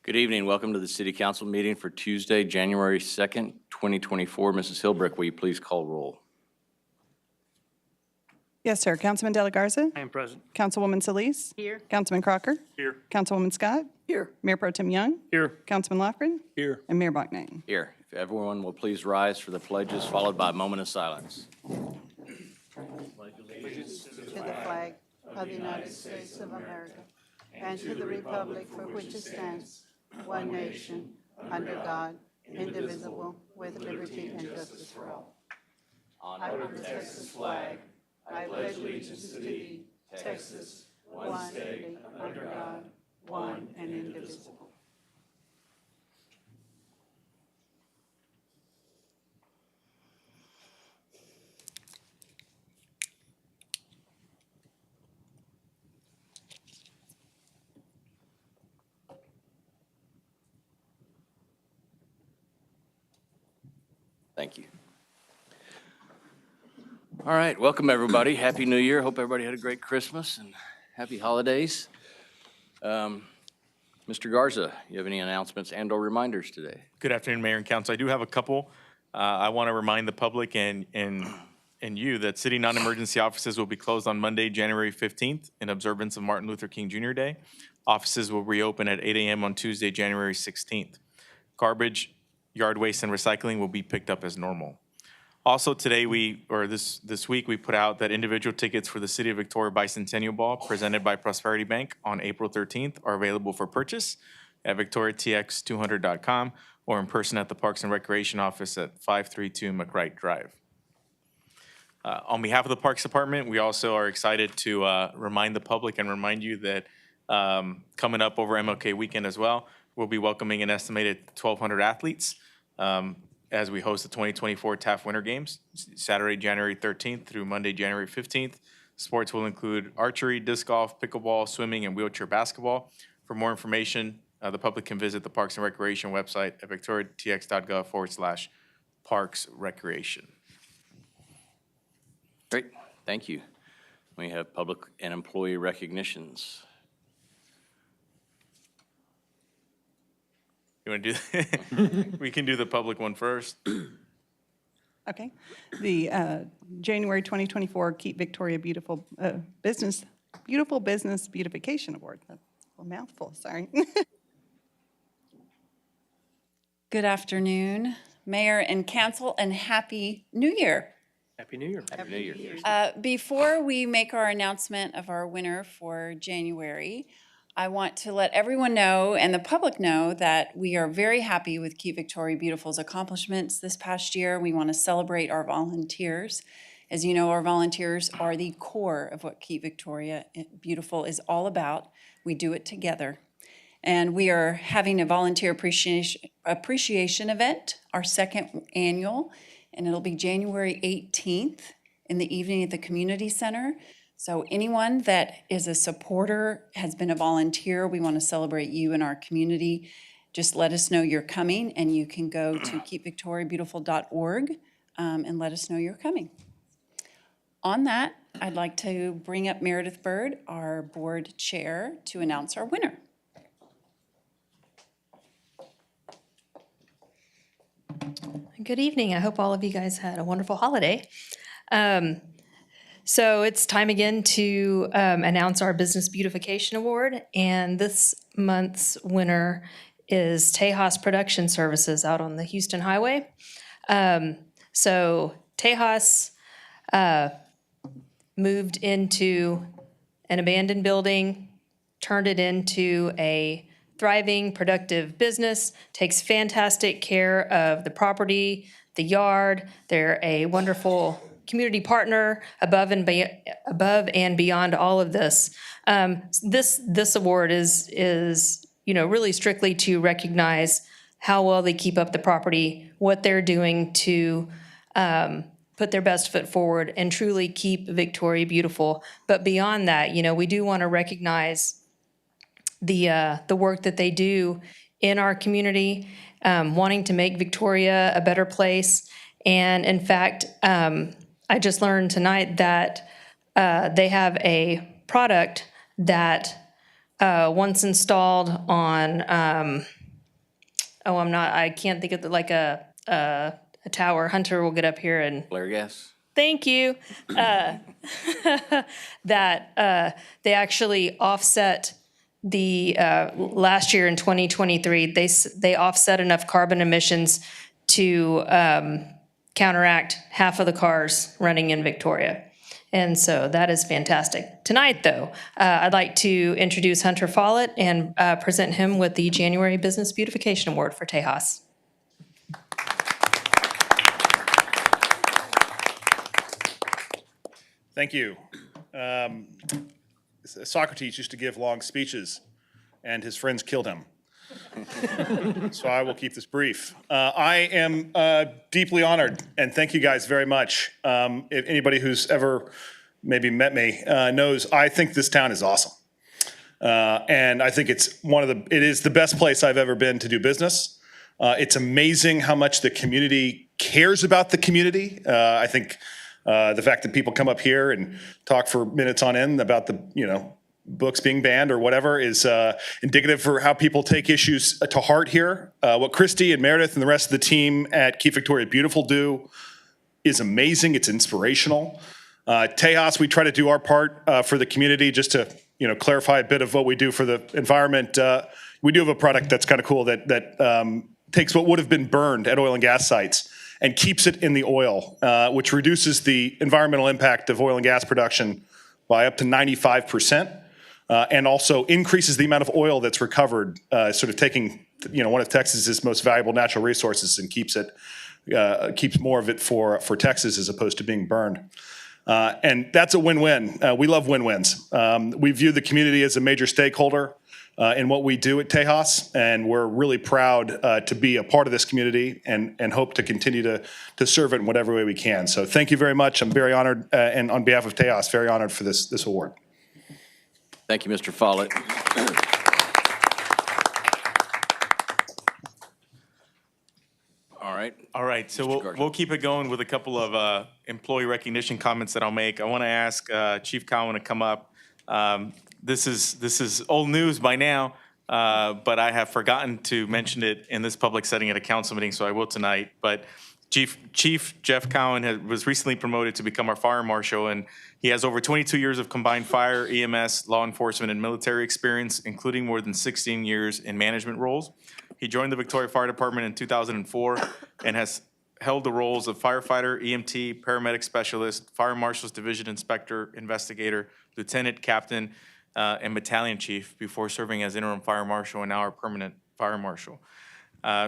Good evening. Welcome to the City Council meeting for Tuesday, January 2nd, 2024. Mrs. Hilbrich, will you please call roll? Yes, sir. Councilman De La Garza? I am present. Councilwoman Solis? Here. Councilman Crocker? Here. Councilwoman Scott? Here. Mayor Pro Tem Young? Here. Councilman Lofgren? Here. And Mayor Bachmann. Here. If everyone will please rise for the pledges, followed by a moment of silence. To the flag of the United States of America and to the republic for which it stands, one nation, under God, indivisible, with liberty and justice for all. I will protect this flag. I pledge allegiance to thee, Texas, one state, under God, one and indivisible. Thank you. All right, welcome everybody. Happy New Year. Hope everybody had a great Christmas and happy holidays. Mr. Garza, you have any announcements and or reminders today? Good afternoon, Mayor and Council. I do have a couple. I want to remind the public and you that city non-emergency offices will be closed on Monday, January 15th in observance of Martin Luther King Jr. Day. Offices will reopen at 8 a.m. on Tuesday, January 16th. Garbage, yard waste, and recycling will be picked up as normal. Also today, this week, we put out that individual tickets for the City of Victoria Bicentennial Ball presented by Prosperity Bank on April 13th are available for purchase at victoriatx200.com or in person at the Parks and Recreation Office at 532 McWright Drive. On behalf of the Parks Department, we also are excited to remind the public and remind you that coming up over MLK weekend as well, we'll be welcoming an estimated 1,200 athletes as we host the 2024 TAF Winter Games, Saturday, January 13th through Monday, January 15th. Sports will include archery, disc golf, pickleball, swimming, and wheelchair basketball. For more information, the public can visit the Parks and Recreation website at victoriatx.gov/Parks Recreation. Great, thank you. We have public and employee recognitions. You want to do, we can do the public one first. Okay. The January 2024 Keep Victoria Beautiful Business Beautification Award. That's a mouthful, sorry. Good afternoon, Mayor and Council, and Happy New Year. Happy New Year. Happy New Year. Before we make our announcement of our winner for January, I want to let everyone know and the public know that we are very happy with Keep Victoria Beautiful's accomplishments this past year. We want to celebrate our volunteers. As you know, our volunteers are the core of what Keep Victoria Beautiful is all about. We do it together. And we are having a volunteer appreciation event, our second annual, and it'll be January 18th in the evening at the community center. So anyone that is a supporter, has been a volunteer, we want to celebrate you in our community. Just let us know you're coming, and you can go to keepvictoriabeautiful.org and let us know you're coming. On that, I'd like to bring up Meredith Bird, our board chair, to announce our winner. Good evening. I hope all of you guys had a wonderful holiday. So it's time again to announce our Business Beautification Award, and this month's winner is Tejas Production Services out on the Houston Highway. So Tejas moved into an abandoned building, turned it into a thriving, productive business, takes fantastic care of the property, the yard. They're a wonderful community partner above and beyond all of this. This award is really strictly to recognize how well they keep up the property, what they're doing to put their best foot forward and truly keep Victoria beautiful. But beyond that, we do want to recognize the work that they do in our community, wanting to make Victoria a better place. And in fact, I just learned tonight that they have a product that once installed on, I can't think of a tower. Hunter will get up here and, Flare gas? thank you. That they actually offset the, last year in 2023, they offset enough carbon emissions to counteract half of the cars running in Victoria. And so that is fantastic. Tonight, though, I'd like to introduce Hunter Follett and present him with the January Business Beautification Award for Tejas. Thank you. Socrates used to give long speeches, and his friends killed him. So I will keep this brief. I am deeply honored, and thank you guys very much. If anybody who's ever maybe met me knows, I think this town is awesome. And I think it is the best place I've ever been to do business. It's amazing how much the community cares about the community. I think the fact that people come up here and talk for minutes on end about the, books being banned or whatever is indicative for how people take issues to heart here. What Christy and Meredith and the rest of the team at Keep Victoria Beautiful do is amazing. It's inspirational. Tejas, we try to do our part for the community. Just to clarify a bit of what we do for the environment. We do have a product that's kind of cool that takes what would have been burned at oil and gas sites and keeps it in the oil, which reduces the environmental impact of oil and gas production by up to 95%. And also increases the amount of oil that's recovered, sort of taking, one of Texas's most valuable natural resources and keeps more of it for Texas as opposed to being burned. And that's a win-win. We love win-wins. We view the community as a major stakeholder in what we do at Tejas, and we're really proud to be a part of this community and hope to continue to serve it in whatever way we can. So thank you very much. I'm very honored, and on behalf of Tejas, very honored for this award. Thank you, Mr. Follett. All right. So Mr. Garza. we'll keep it going with a couple of employee recognition comments that I'll make. I want to ask Chief Cowan to come up. This is old news by now, but I have forgotten to mention it in this public setting at a council meeting, so I will tonight. But Chief Jeff Cowan was recently promoted to become our fire marshal, and he has over 22 years of combined fire, EMS, law enforcement, and military experience, including more than 16 years in management roles. He joined the Victoria Fire Department in 2004 and has held the roles of firefighter, EMT, paramedic specialist, fire marshal's division inspector, investigator, lieutenant, captain, and battalion chief before serving as interim fire marshal and now our permanent fire marshal.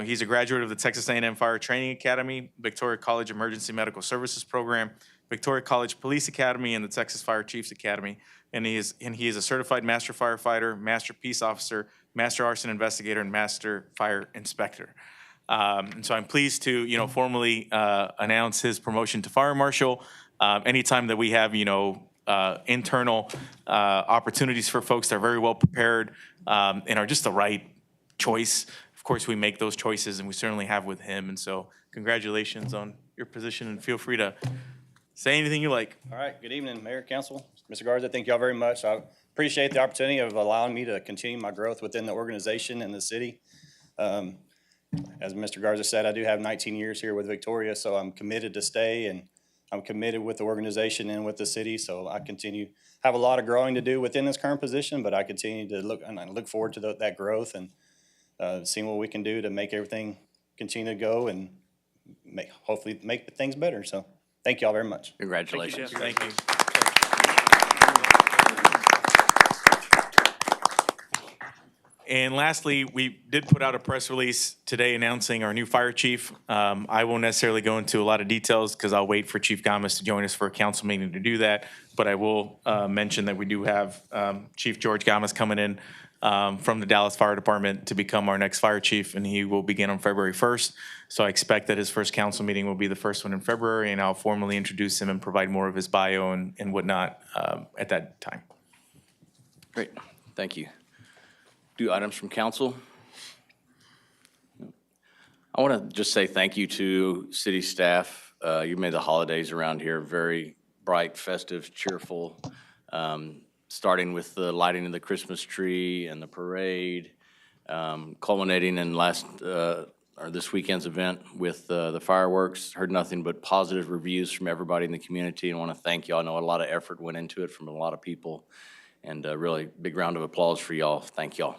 He's a graduate of the Texas A&M Fire Training Academy, Victoria College Emergency Medical Services Program, Victoria College Police Academy, and the Texas Fire Chiefs Academy. And he is a certified master firefighter, master peace officer, master arson investigator, and master fire inspector. And so I'm pleased to, formally announce his promotion to fire marshal. Anytime that we have, internal opportunities for folks that are very well prepared and are just the right choice, of course, we make those choices, and we certainly have with him. And so congratulations on your position, and feel free to say anything you like. All right, good evening, Mayor, Council. Mr. Garza, thank you all very much. I appreciate the opportunity of allowing me to continue my growth within the organization and the city. As Mr. Garza said, I do have 19 years here with Victoria, so I'm committed to stay, and I'm committed with the organization and with the city. So I have a lot of growing to do within this current position, but I continue to look forward to that growth and seeing what we can do to make everything continue to go and hopefully make things better. So thank you all very much. Congratulations. Thank you. And lastly, we did put out a press release today announcing our new fire chief. I won't necessarily go into a lot of details because I'll wait for Chief Gamas to join us for a council meeting to do that. But I will mention that we do have Chief George Gamas coming in from the Dallas Fire Department to become our next fire chief, and he will begin on February 1st. So I expect that his first council meeting will be the first one in February, and I'll formally introduce him and provide more of his bio and whatnot at that time. Great, thank you. Do items from council? I want to just say thank you to city staff. You made the holidays around here very bright, festive, cheerful. starting with the lighting of the Christmas tree and the parade, culminating in this weekend's event with the fireworks. Heard nothing but positive reviews from everybody in the community, and I want to thank y'all. I know a lot of effort went into it from a lot of people, and a really big round of applause for y'all. Thank y'all.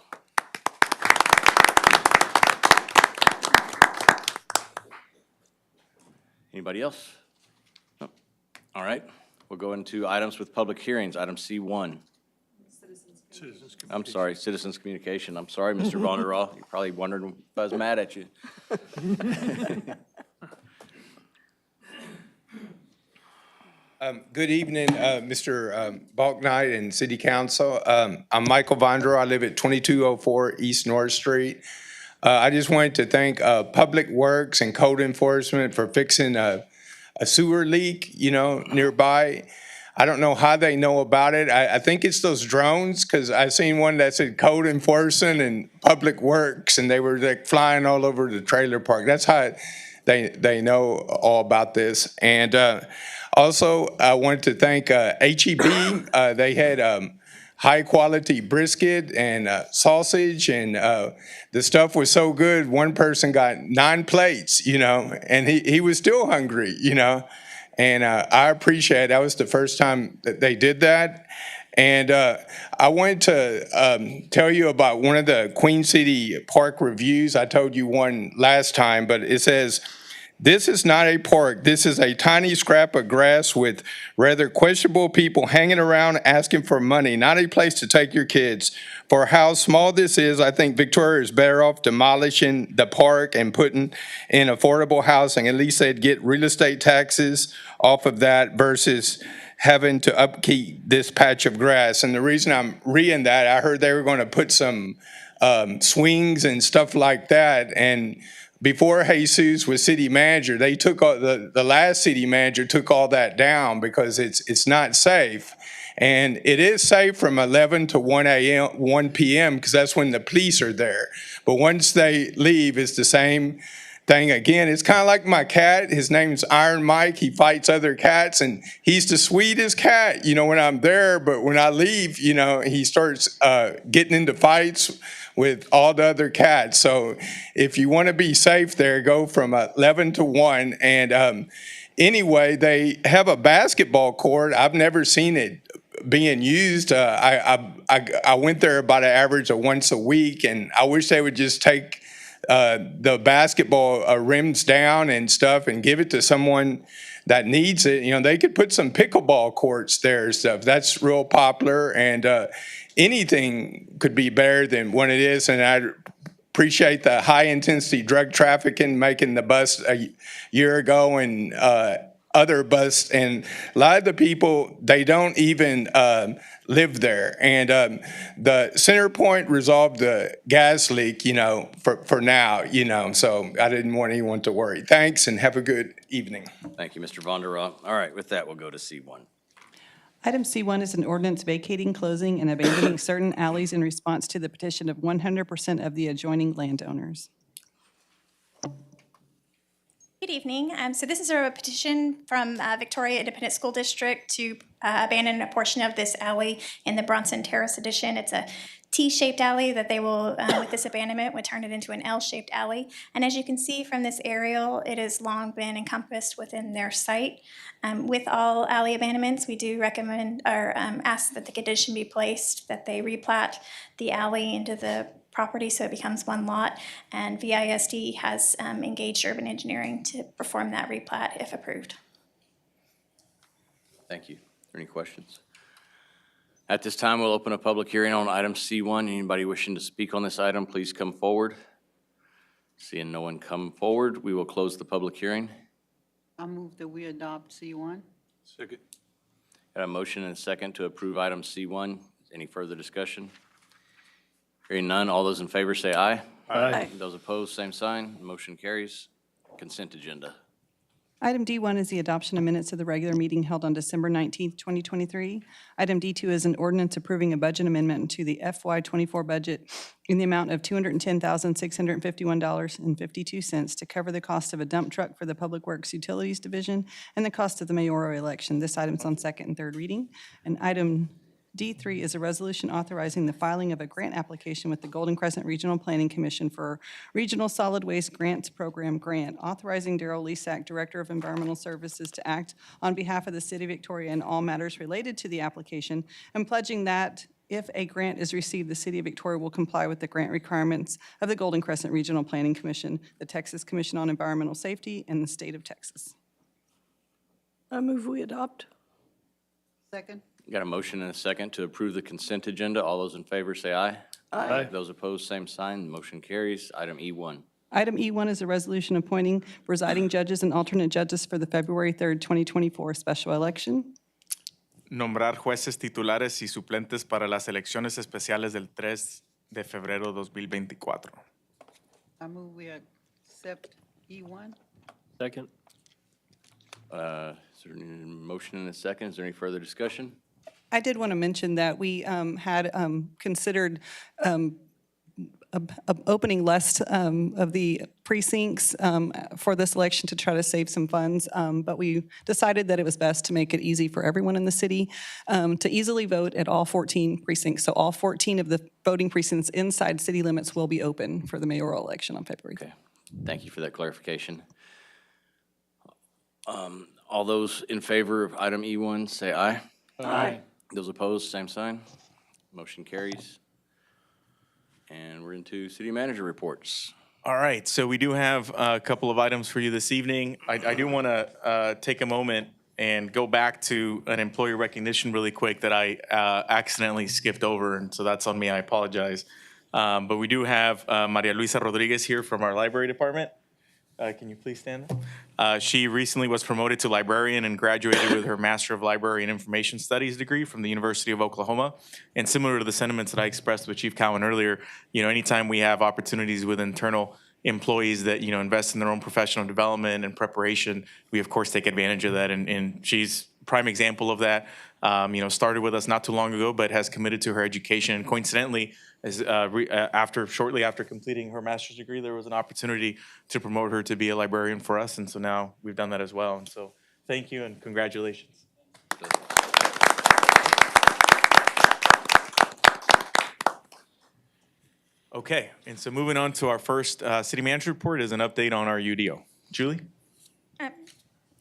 Anybody else? No. All right, we'll go into items with public hearings. Item C1. I'm sorry, citizens communication. I'm sorry, Mr. Vonderall. You're probably wondering if I was mad at you. Good evening, Mr. Balknight and City Council. I'm Michael Vonderall. I live at 2204 East North Street. I just wanted to thank Public Works and Code Enforcement for fixing a sewer leak, nearby. I don't know how they know about it. I think it's those drones, because I seen one that said Code Enforcement and Public Works, and they were like flying all over the trailer park. That's how they know all about this. And also, I wanted to thank HEB. They had high-quality brisket and sausage, and the stuff was so good, one person got 9 plates, and he was still hungry, And I appreciate it. That was the first time that they did that. And I wanted to tell you about one of the Queen City Park reviews. I told you one last time, but it says, "This is not a park. This is a tiny scrap of grass with rather questionable people hanging around asking for money, not a place to take your kids. For how small this is, I think Victoria is better off demolishing the park and putting in affordable housing. At least they'd get real estate taxes off of that versus having to upkeep this patch of grass." And the reason I'm reading that, I heard they were going to put some swings and stuff like that. And before Jesus was city manager, they took the last city manager took all that down because it's not safe. And it is safe from 11 to 1 p.m. because that's when the police are there. But once they leave, it's the same thing again. It's kind of like my cat. His name's Iron Mike. He fights other cats, and he's the sweetest cat, when I'm there. But when I leave, he starts getting into fights with all the other cats. So if you want to be safe there, go from 11 to 1. And anyway, they have a basketball court. I've never seen it being used. I went there about an average of once a week, and I wish they would just take the basketball rims down and stuff and give it to someone that needs it. They could put some pickleball courts there and stuff. That's real popular, and anything could be better than what it is. And I appreciate the high-intensity drug trafficking making the bust a year ago, and other busts, and a lot of the people, they don't even live there. And the Center Point resolved the gas leak, for now, so I didn't want anyone to worry. Thanks, and have a good evening. Thank you, Mr. Vonderall. All right, with that, we'll go to C1. Item C1 is an ordinance vacating, closing, and abandoning certain alleys in response to the petition of 100% of the adjoining landowners. Good evening. So this is a petition from Victoria Independent School District to abandon a portion of this alley in the Bronson Terrace addition. It's a T-shaped alley that they will, with this abandonment, would turn it into an L-shaped alley. And as you can see from this aerial, it has long been encompassed within their site. With all alley abandonments, we do recommend or ask that the condition be placed that they replat the alley into the property so it becomes one lot, and VISD has engaged urban engineering to perform that replat if approved. Thank you. Are there any questions? At this time, we'll open a public hearing on item C1. Anybody wishing to speak on this item, please come forward. Seeing no one come forward, we will close the public hearing. I move that we adopt C1. Second. Got a motion and a second to approve item C1. Any further discussion? Hearing none, all those in favor say aye. Aye. Those opposed, same sign. Motion carries. Consent agenda. Item D1 is the adoption of minutes of the regular meeting held on December 19th, 2023. Item D2 is an ordinance approving a budget amendment to the FY24 budget in the amount of $210,651.52 to cover the cost of a dump truck for the Public Works Utilities Division and the cost of the mayoral election. This item's on second and third reading. And item D3 is a resolution authorizing the filing of a grant application with the Golden Crescent Regional Planning Commission for Regional Solid Waste Grants Program grant, authorizing Darrell Lesack, Director of Environmental Services, to act on behalf of the City of Victoria in all matters related to the application, and pledging that if a grant is received, the City of Victoria will comply with the grant requirements of the Golden Crescent Regional Planning Commission, the Texas Commission on Environmental Safety, and the State of Texas. I move we adopt. Second. Got a motion and a second to approve the consent agenda. All those in favor say aye. Aye. Those opposed, same sign. The motion carries. Item E1. Item E1 is a resolution appointing presiding judges and alternate judges for the February 3rd, 2024 special election. Nombrar jueces titulares y suplentes para las elecciones especiales del 3 de febrero 2024. I move we accept E1. Second. Is there any motion and a second? Is there any further discussion? I did want to mention that we had considered opening less of the precincts for this election to try to save some funds, but we decided that it was best to make it easy for everyone in the city to easily vote at all 14 precincts. So all 14 of the voting precincts inside city limits will be open for the mayoral election on February 5th. Okay, thank you for that clarification. All those in favor of item E1, say aye. Aye. Those opposed, same sign. Motion carries. And we're into city manager reports. All right, so we do have a couple of items for you this evening. I do want to take a moment and go back to an employee recognition really quick that I accidentally skipped over, and so that's on me, I apologize. But we do have Maria Luisa Rodriguez here from our library department. Can you please stand up? She recently was promoted to librarian and graduated with her Master of Library and Information Studies degree from the University of Oklahoma. And similar to the sentiments that I expressed with Chief Cowan earlier, anytime we have opportunities with internal employees that, invest in their own professional development and preparation, we of course take advantage of that. And she's a prime example of that. Started with us not too long ago, but has committed to her education. And coincidentally, shortly after completing her master's degree, there was an opportunity to promote her to be a librarian for us, and so now we've done that as well. And so, thank you and congratulations. Okay, and so moving on to our first city manager report is an update on our UDO. Julie?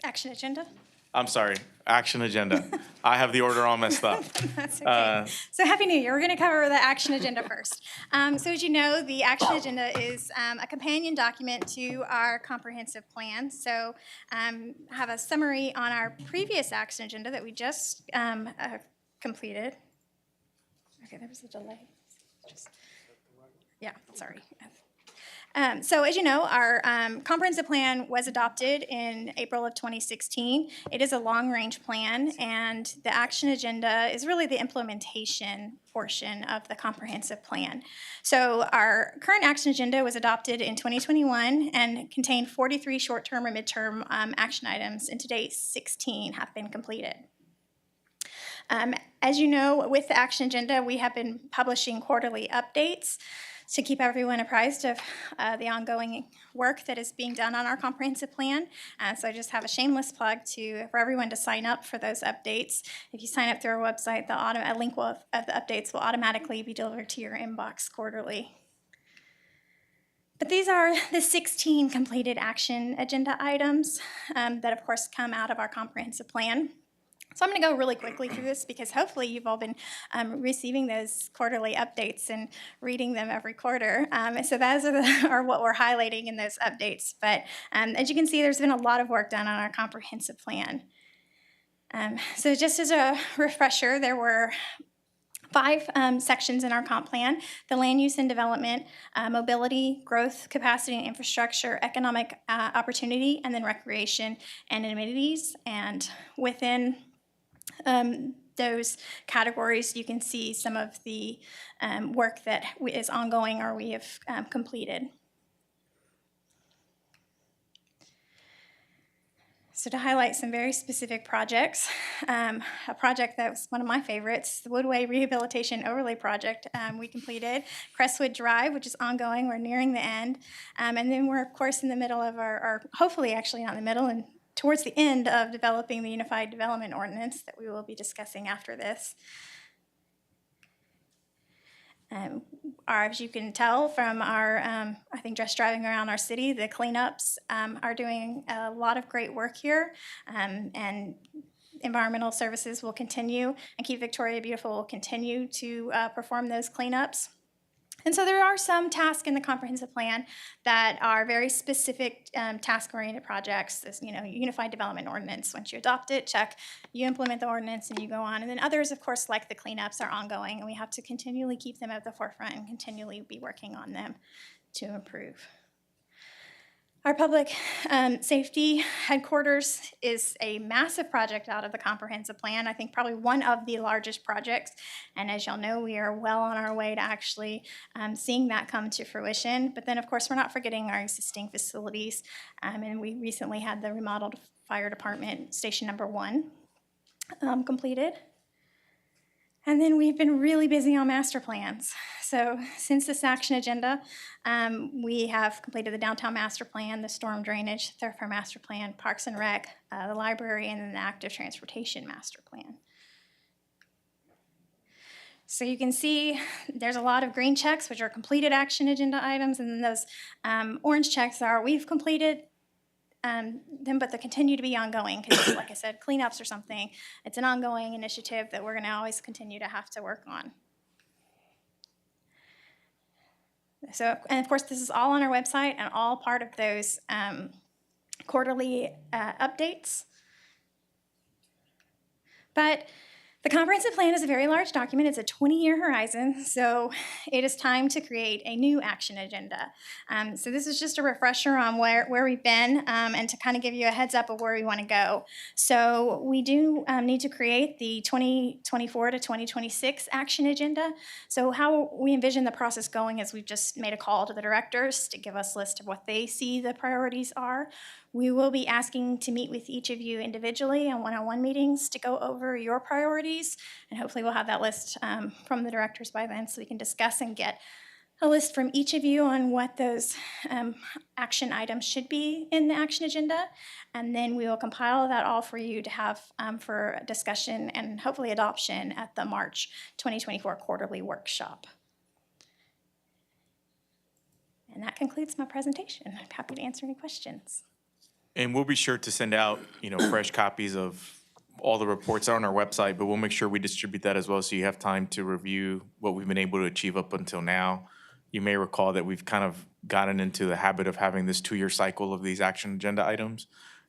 Action agenda. I'm sorry, action agenda. I have the order all messed up. That's okay. So Happy New Year. We're going to cover the action agenda first. So as you know, the action agenda is a companion document to our comprehensive plan. So I have a summary on our previous action agenda that we just completed. Okay, there was a delay. Yeah, sorry. So as you know, our comprehensive plan was adopted in April of 2016. It is a long-range plan, and the action agenda is really the implementation portion of the comprehensive plan. So our current action agenda was adopted in 2021 and contained 43 short-term or midterm action items, and to date, 16 have been completed. As you know, with the action agenda, we have been publishing quarterly updates to keep everyone apprised of the ongoing work that is being done on our comprehensive plan. So I just have a shameless plug for everyone to sign up for those updates. If you sign up through our website, a link of the updates will automatically be delivered to your inbox quarterly. But these are the 16 completed action agenda items that of course come out of our comprehensive plan. So I'm going to go really quickly through this because hopefully you've all been receiving those quarterly updates and reading them every quarter. So those are what we're highlighting in those updates. But as you can see, there's been a lot of work done on our comprehensive plan. So just as a refresher, there were 5 sections in our comp plan: the land use and development, mobility, growth, capacity and infrastructure, economic opportunity, and then recreation and amenities. And within those categories, you can see some of the work that is ongoing or we have completed. So to highlight some very specific projects, a project that was one of my favorites, the Woodway Rehabilitation Overlay Project, we completed. Crestwood Drive, which is ongoing, we're nearing the end. And then we're, of course, in the middle of our hopefully actually not in the middle, and towards the end of developing the Unified Development Ordinance that we will be discussing after this. As you can tell from our, I think just driving around our city, the cleanups are doing a lot of great work here. And environmental services will continue, and Keep Victoria Beautiful will continue to perform those cleanups. And so there are some tasks in the comprehensive plan that are very specific task-oriented projects. This, Unified Development Ordinance. Once you adopt it, check, you implement the ordinance and you go on. And then others, of course, like the cleanups, are ongoing, and we have to continually keep them at the forefront and continually be working on them to improve. Our public safety headquarters is a massive project out of the comprehensive plan. I think probably one of the largest projects. And as y'all know, we are well on our way to actually seeing that come to fruition. But then, of course, we're not forgetting our existing facilities. And we recently had the remodeled fire department station number 1 completed. And then we've been really busy on master plans. So since this action agenda, we have completed the downtown master plan, the storm drainage, thoroughfare master plan, parks and rec, the library, and then the active transportation master plan. So you can see there's a lot of green checks, which are completed action agenda items, and then those orange checks are we've completed them, but they continue to be ongoing because, like I said, cleanups or something. It's an ongoing initiative that we're going to always continue to have to work on. So, and of course, this is all on our website and all part of those quarterly updates. But the comprehensive plan is a very large document. It's a 20-year horizon, so it is time to create a new action agenda. So this is just a refresher on where we've been and to kind of give you a heads up of where we want to go. So we do need to create the 2024 to 2026 action agenda. So how we envision the process going is we've just made a call to the directors to give us a list of what they see the priorities are. We will be asking to meet with each of you individually on one-on-one meetings to go over your priorities, and hopefully we'll have that list from the directors by then so we can discuss and get a list from each of you on what those action items should be in the action agenda, and then we will compile that all for you to have for discussion and hopefully adoption at the March 2024 quarterly workshop. And that concludes my presentation. I'm happy to answer any questions. And we'll be sure to send out, fresh copies of all the reports on our website, but we'll make sure we distribute that as well so you have time to review what we've been able to achieve up until now. You may recall that we've kind of gotten into the habit of having this 2-year cycle of these action agenda items.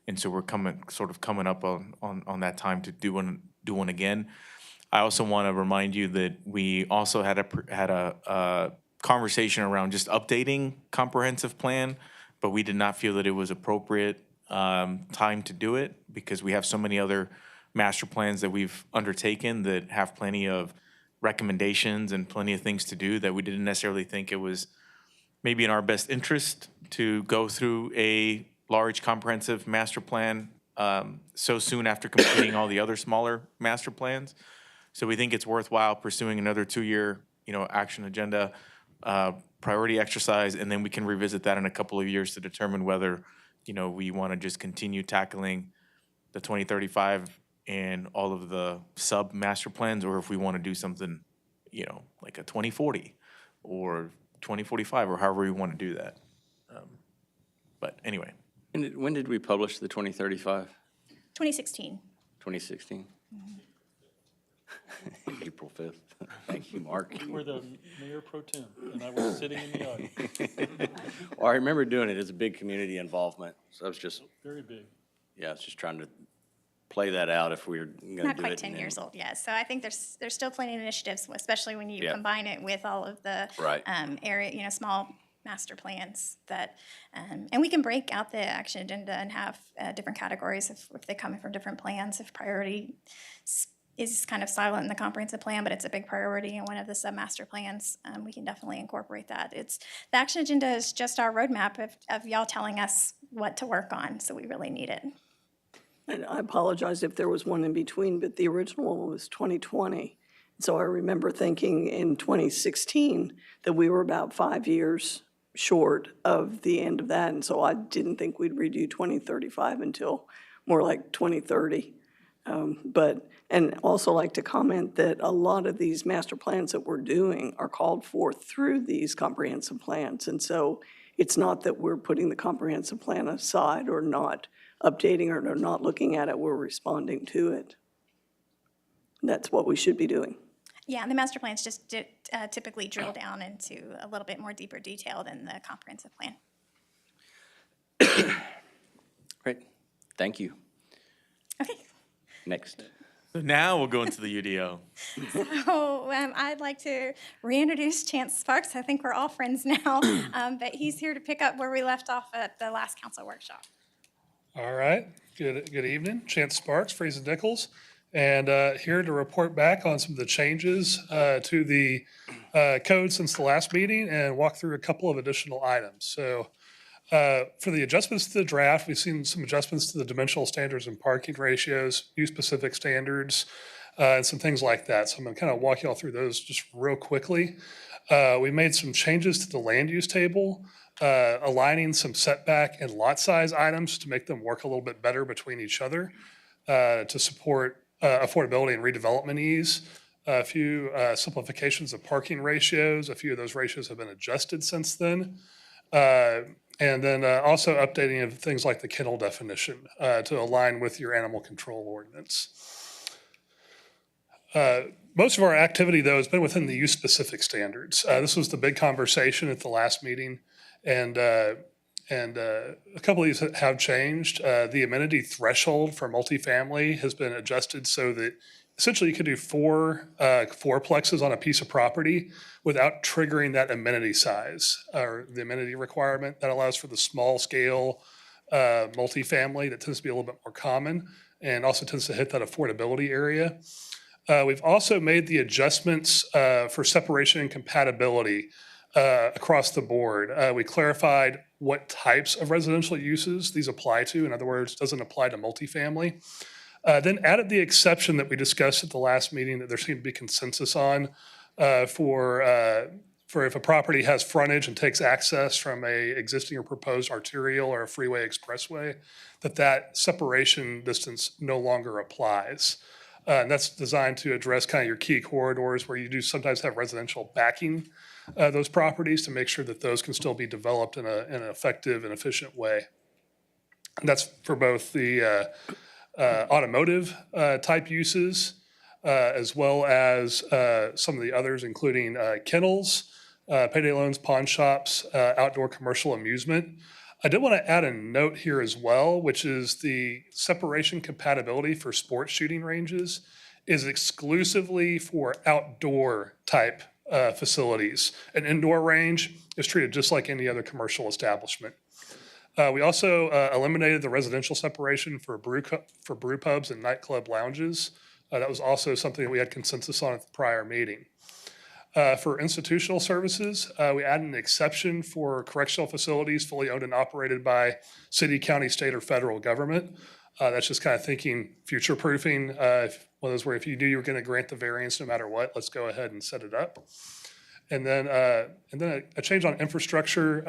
And so we're coming up on that time to do one again. I also want to remind you that we also had a conversation around just updating comprehensive plan, but we did not feel that it was appropriate time to do it because we have so many other master plans that we've undertaken that have plenty of recommendations and plenty of things to do that we didn't necessarily think it was maybe in our best interest to go through a large comprehensive master plan so soon after completing all the other smaller master plans. So we think it's worthwhile pursuing another 2-year, action agenda priority exercise, and then we can revisit that in a couple of years to determine whether, we want to just continue tackling the 2035 and all of the sub-master plans, or if we want to do something, like a 2040 or 2045 or however we want to do that. But anyway. And when did we publish the 2035? 2016. 2016? April 5th. Thank you, Mark. You were the mayor pro tem, and I was sitting in the audience. Well, I remember doing it. It's a big community involvement. So I was just, Very big. I was just trying to play that out if we were going to do it. Not quite 10 years old, yes. So I think there's still plenty of initiatives, especially when you combine it with all of the Right. area, small master plans that, and we can break out the action agenda and have different categories if they come in from different plans. If priority is kind of silent in the comprehensive plan, but it's a big priority in one of the sub-master plans, we can definitely incorporate that. The action agenda is just our roadmap of y'all telling us what to work on, so we really need it. And I apologize if there was one in between, but the original one was 2020. So I remember thinking in 2016 that we were about 5 years short of the end of that. And so I didn't think we'd redo 2035 until more like 2030. But, and also like to comment that a lot of these master plans that we're doing are called for through these comprehensive plans. And so it's not that we're putting the comprehensive plan aside or not updating or not looking at it, we're responding to it. And that's what we should be doing. Yeah, the master plans just typically drill down into a little bit more deeper detail than the comprehensive plan. Great, thank you. Okay. Next. So now we'll go into the UDO. So I'd like to reintroduce Chance Sparks. I think we're all friends now, but he's here to pick up where we left off at the last council workshop. All right, good evening. Chance Sparks, Freeze Nichols, and here to report back on some of the changes to the code since the last meeting and walk through a couple of additional items. So for the adjustments to the draft, we've seen some adjustments to the dimensional standards and parking ratios, use-specific standards, and some things like that. So I'm going to kind of walk you all through those just real quickly. We made some changes to the land use table, aligning some setback and lot size items to make them work a little bit better between each other to support affordability and redevelopment ease. A few simplifications of parking ratios. A few of those ratios have been adjusted since then. And then also updating of things like the kennel definition to align with your animal control ordinance. Most of our activity, though, has been within the use-specific standards. This was the big conversation at the last meeting, and a couple of these have changed. The amenity threshold for multifamily has been adjusted so that essentially you could do four fourplexes on a piece of property without triggering that amenity size or the amenity requirement. That allows for the small scale multifamily that tends to be a little bit more common and also tends to hit that affordability area. We've also made the adjustments for separation and compatibility across the board. We clarified what types of residential uses these apply to. In other words, doesn't apply to multifamily. Then added the exception that we discussed at the last meeting that there seemed to be consensus on for if a property has frontage and takes access from a existing or proposed arterial or a freeway expressway, that separation distance no longer applies. And that's designed to address kind of your key corridors where you do sometimes have residential backing those properties to make sure that those can still be developed in an effective and efficient way. And that's for both the automotive type uses, as well as some of the others, including kennels, payday loans, pawn shops, outdoor commercial amusement. I did want to add a note here as well, which is the separation compatibility for sports shooting ranges is exclusively for outdoor type facilities. An indoor range is treated just like any other commercial establishment. We also eliminated the residential separation for brew pubs and nightclub lounges. That was also something that we had consensus on at the prior meeting. For institutional services, we added an exception for correctional facilities fully owned and operated by city, county, state, or federal government. That's just kind of thinking future-proofing. One of those where if you knew you were going to grant the variance no matter what, let's go ahead and set it up. And then a change on infrastructure,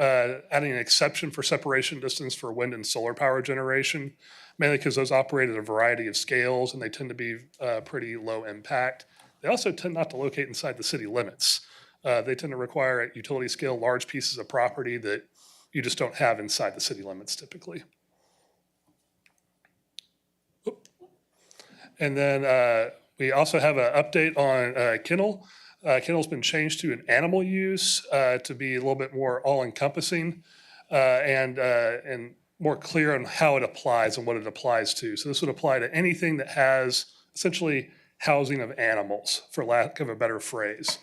adding an exception for separation distance for wind and solar power generation, mainly because those operate at a variety of scales and they tend to be pretty low impact. They also tend not to locate inside the city limits. They tend to require at utility scale large pieces of property that you just don't have inside the city limits typically. And then we also have an update on kennel. Kennel's been changed to an animal use to be a little bit more all-encompassing and more clear on how it applies and what it applies to. So this would apply to anything that has essentially housing of animals, for lack of a better phrase.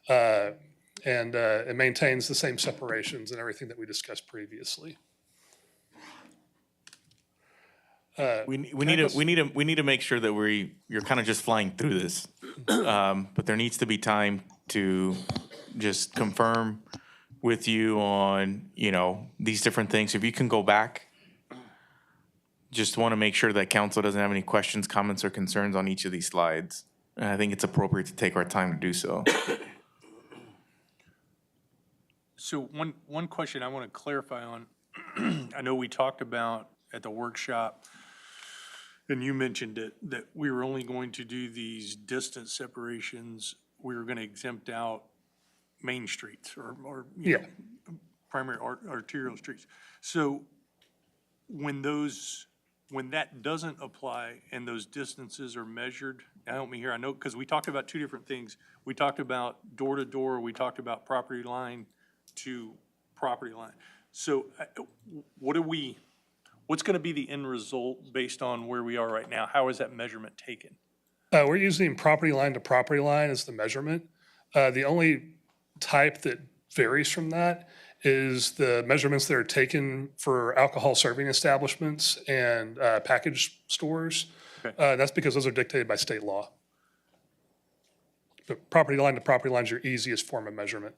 And it maintains the same separations and everything that we discussed previously. We need to make sure that you're kind of just flying through this, but there needs to be time to just confirm with you on these different things. If you can go back, just want to make sure that council doesn't have any questions, comments, or concerns on each of these slides. And I think it's appropriate to take our time to do so. So one question I want to clarify on, I know we talked about at the workshop And you mentioned it, that we were only going to do these distance separations. We were going to exempt out main streets or you know, primary arterial streets. So when that doesn't apply and those distances are measured, help me here, I know, because we talked about two different things. We talked about door to door, we talked about property line to property line. So what's going to be the end result based on where we are right now? How is that measurement taken? We're using property line to property line as the measurement. The only type that varies from that is the measurements that are taken for alcohol serving establishments and package stores. Okay. That's because those are dictated by state law. But property line to property line is your easiest form of measurement.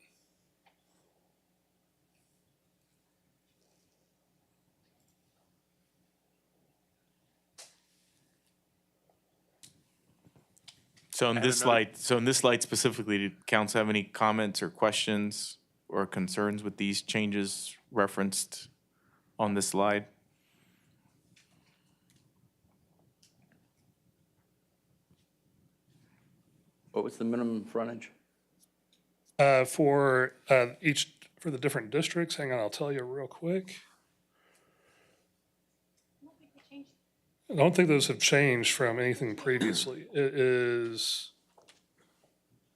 So in this slide specifically, did council have any comments or questions or concerns with these changes referenced on this slide? What was the minimum frontage? For for the different districts, hang on, I'll tell you real quick. I don't think those have changed from anything previously. It is,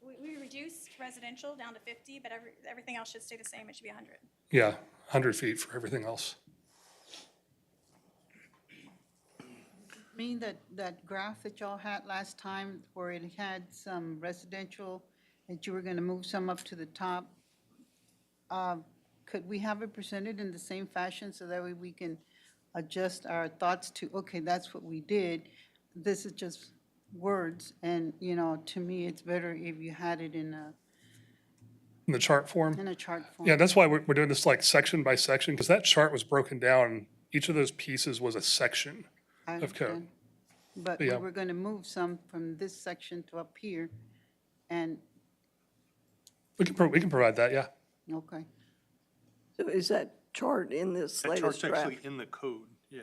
We reduced residential down to 50, but everything else should stay the same. It should be 100. yeah, 100 feet for everything else. Me, that graph that y'all had last time where it had some residential, that you were gonna move some up to the top, could we have it presented in the same fashion so that way we can adjust our thoughts to, okay, that's what we did. This is just words, and, you know, to me, it's better if you had it in In the chart form? a chart form. Yeah, that's why we're doing this like section by section, because that chart was broken down. Each of those pieces was a section I of code. understand. But Yeah. we were gonna move some from this section to up here, and, We can provide that, yeah. okay. So is that chart in this That latest chart's draft? actually in the code, yeah,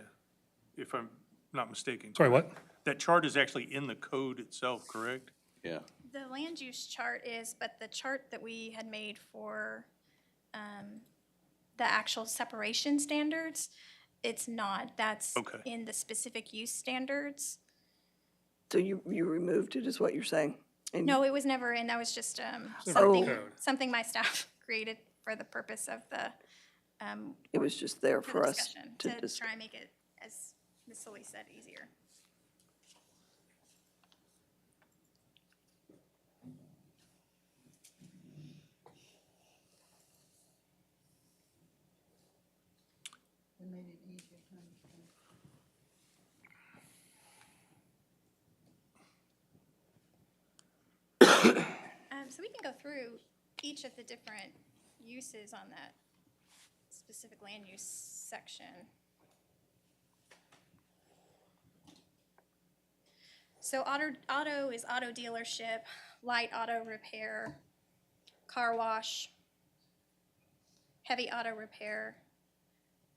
if I'm not mistaken. Sorry, what? That chart is actually in the code itself, correct? Yeah. The land use chart is, but the chart that we had made for the actual separation standards, it's not. That's Okay. in the specific use standards. So you removed it, is what you're saying? And- No, it was never in. That was just never in something, code. something my staff created for the purpose of the It was just there for for the us discussion, to to discuss. try and make it, as Ms. Sully said, easier. We made it easier to understand. So we can go through each of the different uses on that specific land use section. So auto is auto dealership, light auto repair, car wash, heavy auto repair,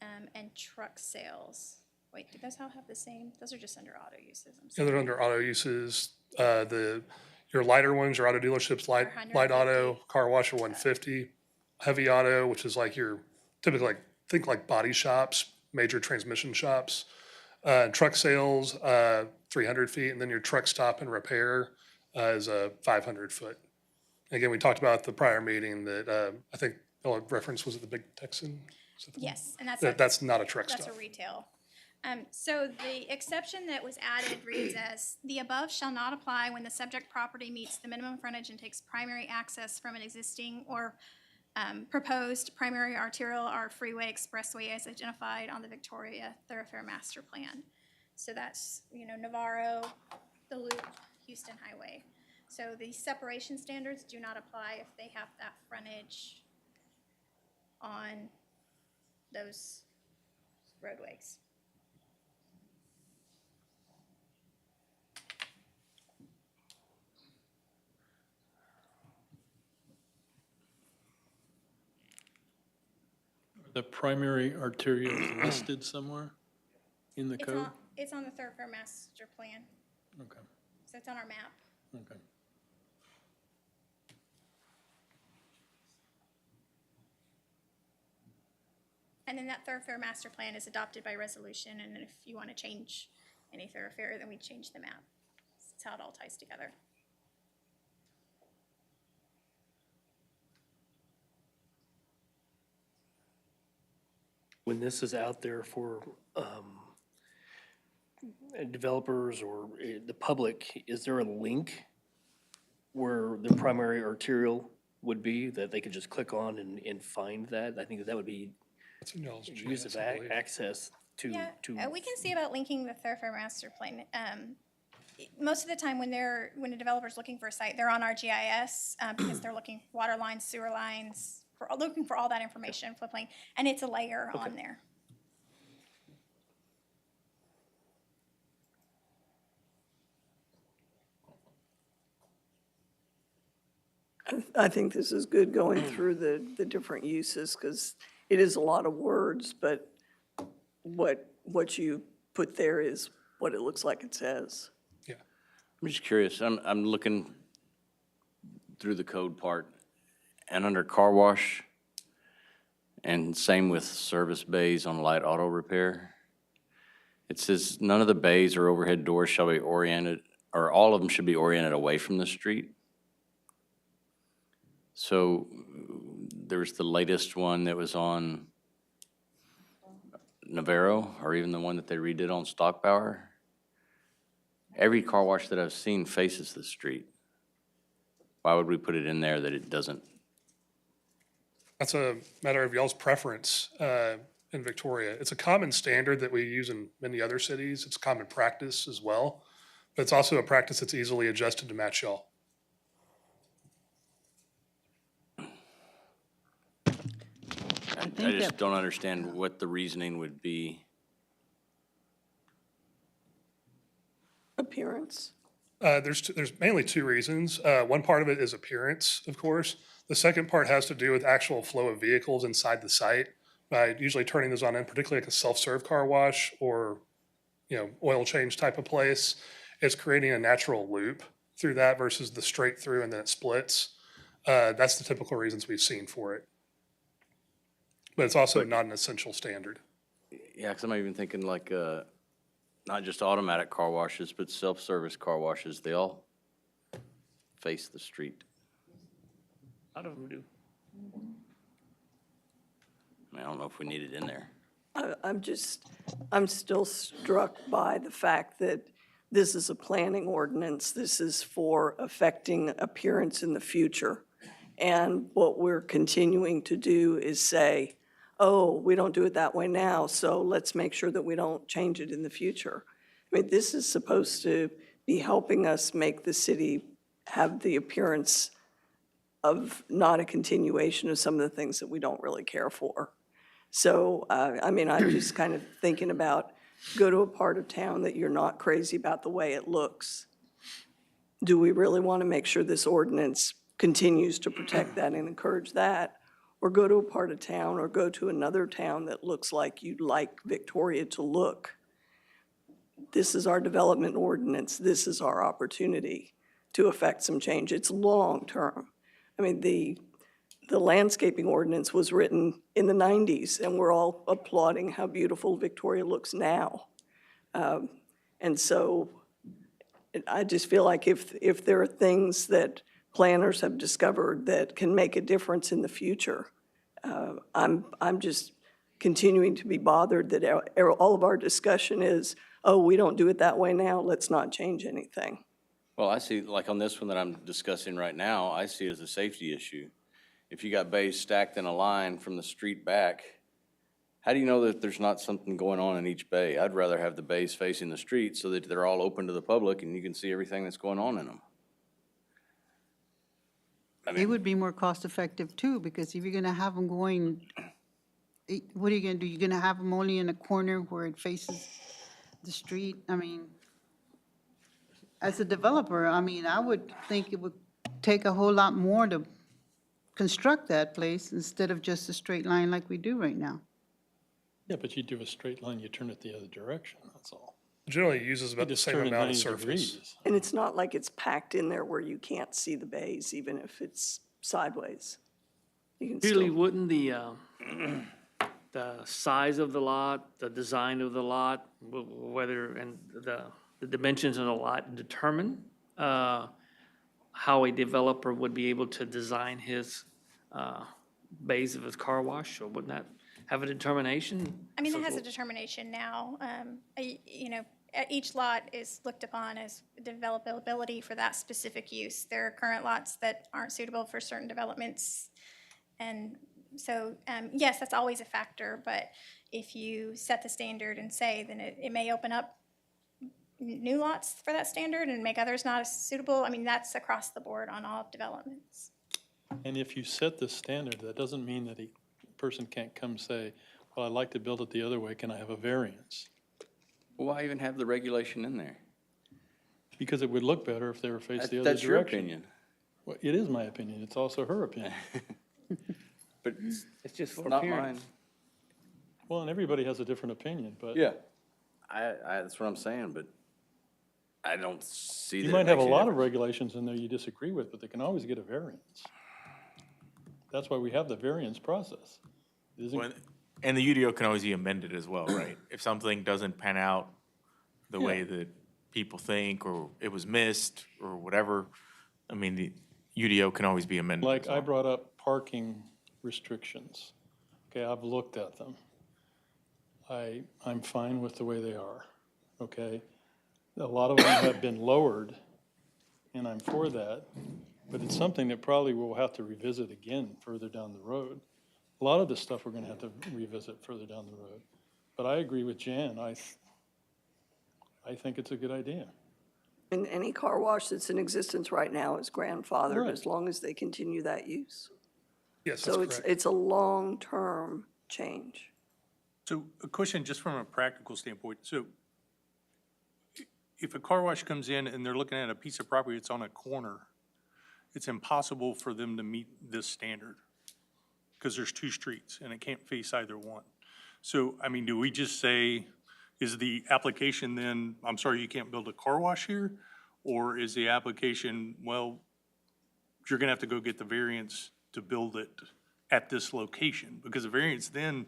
and truck sales. Wait, do those all have the same? Those are just under auto uses. I'm Yeah, they're sorry. under auto uses. Your lighter ones, your auto dealerships, light auto, 150. car wash are 150. Heavy auto, which is like your typically think like body shops, major transmission shops. Truck sales, 300 feet, and then your truck stop and repair is 500 foot. Again, we talked about at the prior meeting that I think the reference was at the Big Texan. Is that the one? Yes, and that's That's not a truck That's stop. a retail. So the exception that was added reads as, the above shall not apply when the subject property meets the minimum frontage and takes primary access from an existing or proposed primary arterial or freeway expressway as identified on the Victoria Thoroughfare Master Plan. So that's, Navarro, the Loop, Houston Highway. So the separation standards do not apply if they have that frontage on those roadways. The primary arterial is listed somewhere in the It's code? not, It's on the thoroughfare master plan, Okay, so it's on our map. okay. And then that thoroughfare master plan is adopted by resolution, and if you want to change any thoroughfare, then we change the map. That's how it all ties together. When this is out there for developers or the public, is there a link where the primary arterial would be that they could just click on and find that? I think that would be That's in y'all's use of GIS, I believe. access to. Yeah, we can see about linking the thoroughfare master plan. Most of the time when a developer's looking for a site, they're on our GIS because they're looking water lines, sewer lines, looking for all that information, floodplain, and it's a layer on there. I think this is good going through the different uses, because it is a lot of words, but what you put there is what it looks like it says. Yeah. I'm just curious, I'm looking through the code part, and under car wash, and same with service bays on light auto repair, it says none of the bays or overhead doors shall be oriented, or all of them should be oriented away from the street. So there's the latest one that was on Navarro, or even the one that they redid on Stockbauer. Every car wash that I've seen faces the street. Why would we put it in there that it doesn't? That's a matter of y'all's preference in Victoria. It's a common standard that we use in many other cities. It's common practice as well, but it's also a practice that's easily adjusted to match y'all. I just don't understand what the reasoning would be. Appearance. There's mainly two reasons. One part of it is appearance, of course. The second part has to do with actual flow of vehicles inside the site. By usually turning those on in, particularly like a self-serve car wash or, oil change type of place, it's creating a natural loop through that versus the straight through and then it splits. That's the typical reasons we've seen for it. But it's also not an essential standard. Yeah, because I'm even thinking like, not just automatic car washes, but self-service car washes, they all face the street. A lot of them do. I mean, I don't know if we need it in there. I'm still struck by the fact that this is a planning ordinance. This is for affecting appearance in the future. And what we're continuing to do is say, oh, we don't do it that way now, so let's make sure that we don't change it in the future. I mean, this is supposed to be helping us make the city have the appearance of not a continuation of some of the things that we don't really care for. So, I'm just kind of thinking about, go to a part of town that you're not crazy about the way it looks. Do we really want to make sure this ordinance continues to protect that and encourage that? Or go to a part of town or go to another town that looks like you'd like Victoria to look? This is our development ordinance. This is our opportunity to affect some change. It's long-term. I mean, the landscaping ordinance was written in the 90s, and we're all applauding how beautiful Victoria looks now. And so I just feel like if there are things that planners have discovered that can make a difference in the future, I'm just continuing to be bothered that all of our discussion is, oh, we don't do it that way now, let's not change anything. Well, I see, like on this one that I'm discussing right now, I see it as a safety issue. If you got bays stacked in a line from the street back, how do you know that there's not something going on in each bay? I'd rather have the bays facing the street so that they're all open to the public and you can see everything that's going on in them. It would be more cost-effective too, because if you're gonna have them going, what are you gonna do? You're gonna have them only in a corner where it faces the street? I mean, as a developer, I would think it would take a whole lot more to construct that place instead of just a straight line like we do right now. Yeah, but you do a straight line, you turn it the other direction, that's all. Generally uses about the just same turn it amount of 90 surface. degrees. And it's not like it's packed in there where you can't see the bays, even if it's sideways. You can Really, still, wouldn't the size of the lot, the design of the lot, whether, and the dimensions of the lot determine how a developer would be able to design his bays of his car wash, or wouldn't that have a determination? I mean, it has a determination now. Each lot is looked upon as developability for that specific use. There are current lots that aren't suitable for certain developments. And so, yes, that's always a factor, but if you set the standard and say, then it may open up new lots for that standard and make others not as suitable. I mean, that's across the board on all developments. And if you set the standard, that doesn't mean that a person can't come say, well, I'd like to build it the other way, can I have a variance? Why even have the regulation in there? Because it would look better if they were faced the other That's your direction. opinion. Well, it is my opinion, it's also her opinion. But It's just for not mine. Well, and everybody has a different opinion, but Yeah, that's what I'm saying, but I don't see that. you it might have a makes any lot of difference. regulations in there you disagree with, but they can always get a variance. That's why we have the variance process. It isn't- When- And the UDO can always be amended as well, right? If something doesn't pan out the way that people think, or it was missed, or whatever, I mean, the UDO can always be amended. Like as I well. brought up parking restrictions. Okay, I've looked at them. I'm fine with the way they are, okay? A lot of them have been lowered, and I'm for that, but it's something that probably we'll have to revisit again further down the road. A lot of this stuff we're gonna have to revisit further down the road. But I agree with Jan, I think it's a good idea. and any car wash that's in existence right now is grandfathered Right. as long as they continue that use. Yes, that's So correct. it's a long-term change. So a question just from a practical standpoint. So if a car wash comes in and they're looking at a piece of property that's on a corner, it's impossible for them to meet this standard because there's two streets and it can't face either one. So, I mean, do we just say, is the application then, I'm sorry, you can't build a car wash here? Or is the application, well, you're gonna have to go get the variance to build it at this location? Because the variance then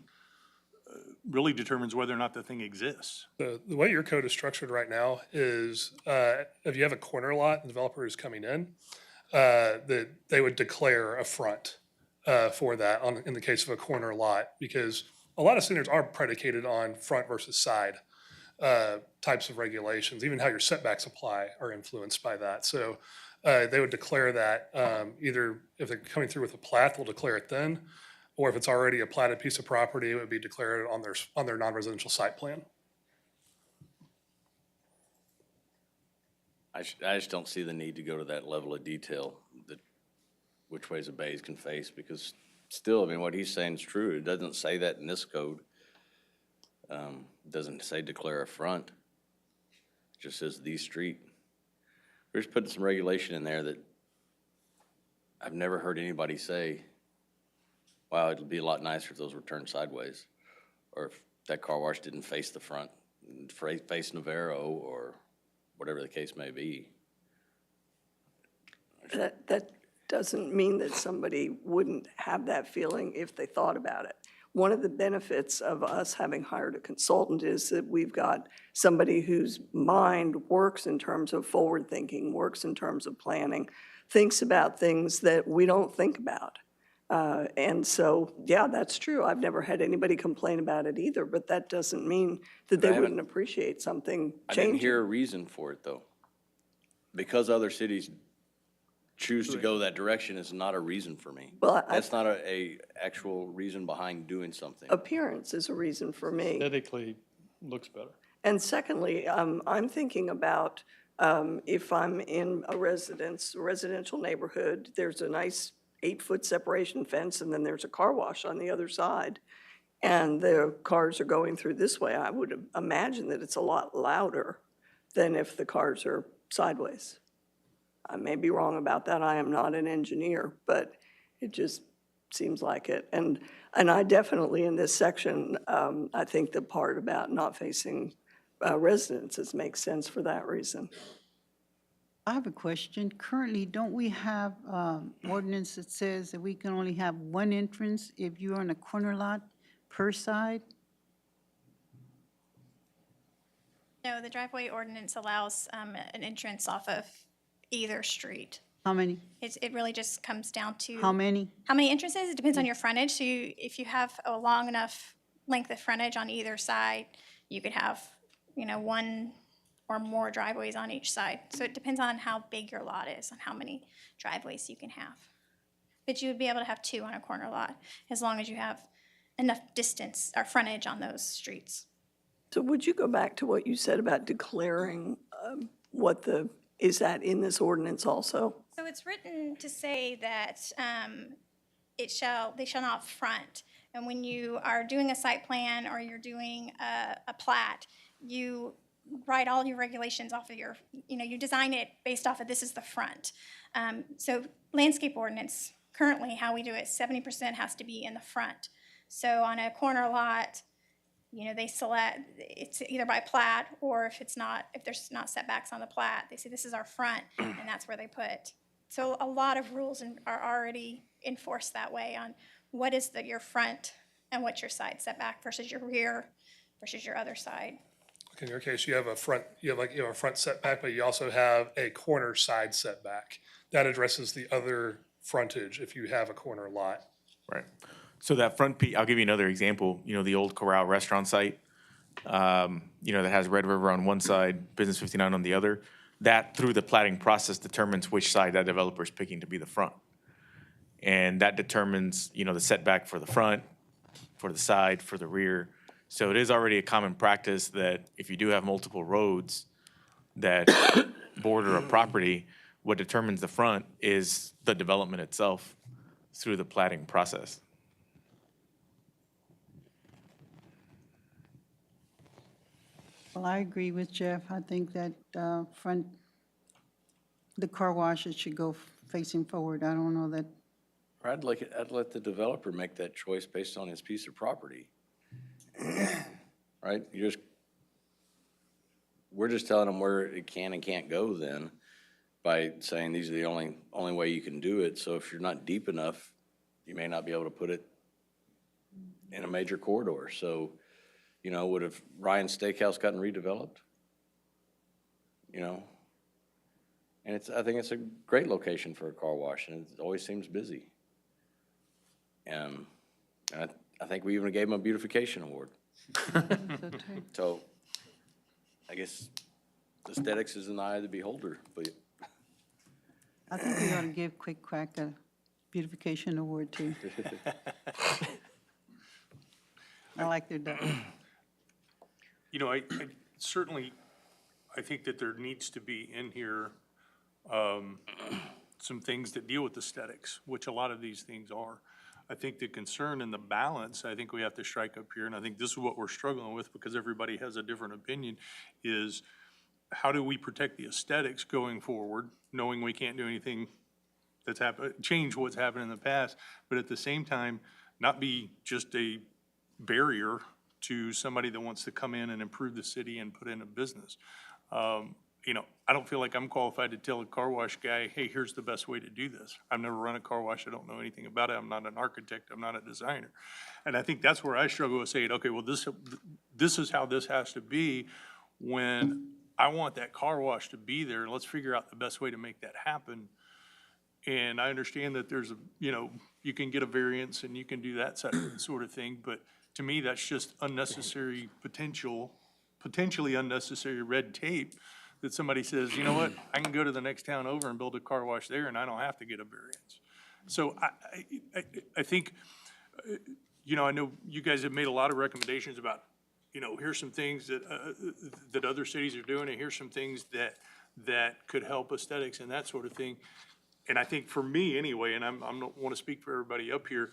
really determines whether or not the thing exists. The way your code is structured right now is, if you have a corner lot, the developer is coming in, that they would declare a front for that in the case of a corner lot, because a lot of standards are predicated on front versus side types of regulations. Even how your setbacks apply are influenced by that. So they would declare that either if they're coming through with a plat, they'll declare it then, or if it's already a platted piece of property, it would be declared on their non-residential site plan. I just don't see the need to go to that level of detail, that which ways the bays can face, because still, I mean, what he's saying is true. It doesn't say that in this code. It doesn't say declare a front. It just says the street. We're just putting some regulation in there that I've never heard anybody say, wow, it'd be a lot nicer if those were turned sideways, or if that car wash didn't face the front, face Navarro, or whatever the case may be. That doesn't mean that somebody wouldn't have that feeling if they thought about it. One of the benefits of us having hired a consultant is that we've got somebody whose mind works in terms of forward thinking, works in terms of planning, thinks about things that we don't think about. And so, yeah, that's true. I've never had anybody complain about it either, but that doesn't mean that they wouldn't appreciate something I didn't changing. hear a reason for it, though. Because other cities choose to go that direction is not a reason for me. Well, That's not a actual reason behind doing something. Appearance is a reason for me. Aesthetically, looks better. And secondly, I'm thinking about if I'm in a residential neighborhood, there's a nice 8-foot separation fence, and then there's a car wash on the other side, and the cars are going through this way. I would imagine that it's a lot louder than if the cars are sideways. I may be wrong about that. I am not an engineer, but it just seems like it. And I definitely, in this section, I think the part about not facing residences make sense for that reason. I have a question. Currently, don't we have ordinance that says that we can only have one entrance if you're on a corner lot per side? No, the driveway ordinance allows an entrance off of either street. How many? It really just comes down to. How many? How many entrances? It depends on your frontage. So if you have a long enough length of frontage on either side, you could have, one or more driveways on each side. So it depends on how big your lot is, on how many driveways you can have. But you would be able to have 2 on a corner lot, as long as you have enough distance or frontage on those streets. So would you go back to what you said about declaring is that in this ordinance also? So it's written to say that they shall not front. And when you are doing a site plan or you're doing a plat, you write all your regulations off of you design it based off of this is the front. So landscape ordinance, currently how we do it, 70% has to be in the front. So on a corner lot, they select, it's either by plat, or if there's not setbacks on the plat, they say this is our front, and that's where they put. So a lot of rules are already enforced that way on what is your front and what's your side setback versus your rear versus your other side. In your case, you have a front setback, but you also have a corner side setback. That addresses the other frontage if you have a corner lot. Right. So that front piece, I'll give you another example, the old Corral restaurant site, that has Red River on one side, Business 59 on the other. That, through the platting process, determines which side that developer is picking to be the front. And that determines, the setback for the front, for the side, for the rear. So it is already a common practice that if you do have multiple roads that border a property, what determines the front is the development itself through the platting process. Well, I agree with Jeff. I think that the car washes should go facing forward. I don't know that. I'd let the developer make that choice based on his piece of property. Right? We're just telling them where it can and can't go then by saying these are the only way you can do it. So if you're not deep enough, you may not be able to put it in a major corridor. So, would have Ryan's Steakhouse gotten redeveloped? And I think it's a great location for a car wash, and it always seems busy. And I think we even gave him a beautification award. So I guess aesthetics is in the eye of the beholder, but I think we ought to give Quick Quack a beautification award too. I like their duck. I certainly, I think that there needs to be in here some things that deal with aesthetics, which a lot of these things are. I think the concern and the balance, I think we have to strike up here, and I think this is what we're struggling with because everybody has a different opinion, is how do we protect the aesthetics going forward, knowing we can't do anything that's change what's happened in the past, but at the same time, not be just a barrier to somebody that wants to come in and improve the city and put in a business. I don't feel like I'm qualified to tell a car wash guy, hey, here's the best way to do this. I've never run a car wash. I don't know anything about it. I'm not an architect. I'm not a designer. And I think that's where I struggle with saying, okay, well, this is how this has to be when I want that car wash to be there. Let's figure out the best way to make that happen. And I understand that there's you can get a variance and you can do that sort of thing. But to me, that's just unnecessary potentially unnecessary red tape that somebody says, you know what, I can go to the next town over and build a car wash there and I don't have to get a variance. So I think, I know you guys have made a lot of recommendations about, here's some things that other cities are doing, and here's some things that could help aesthetics and that sort of thing. And I think for me anyway, and I don't want to speak for everybody up here,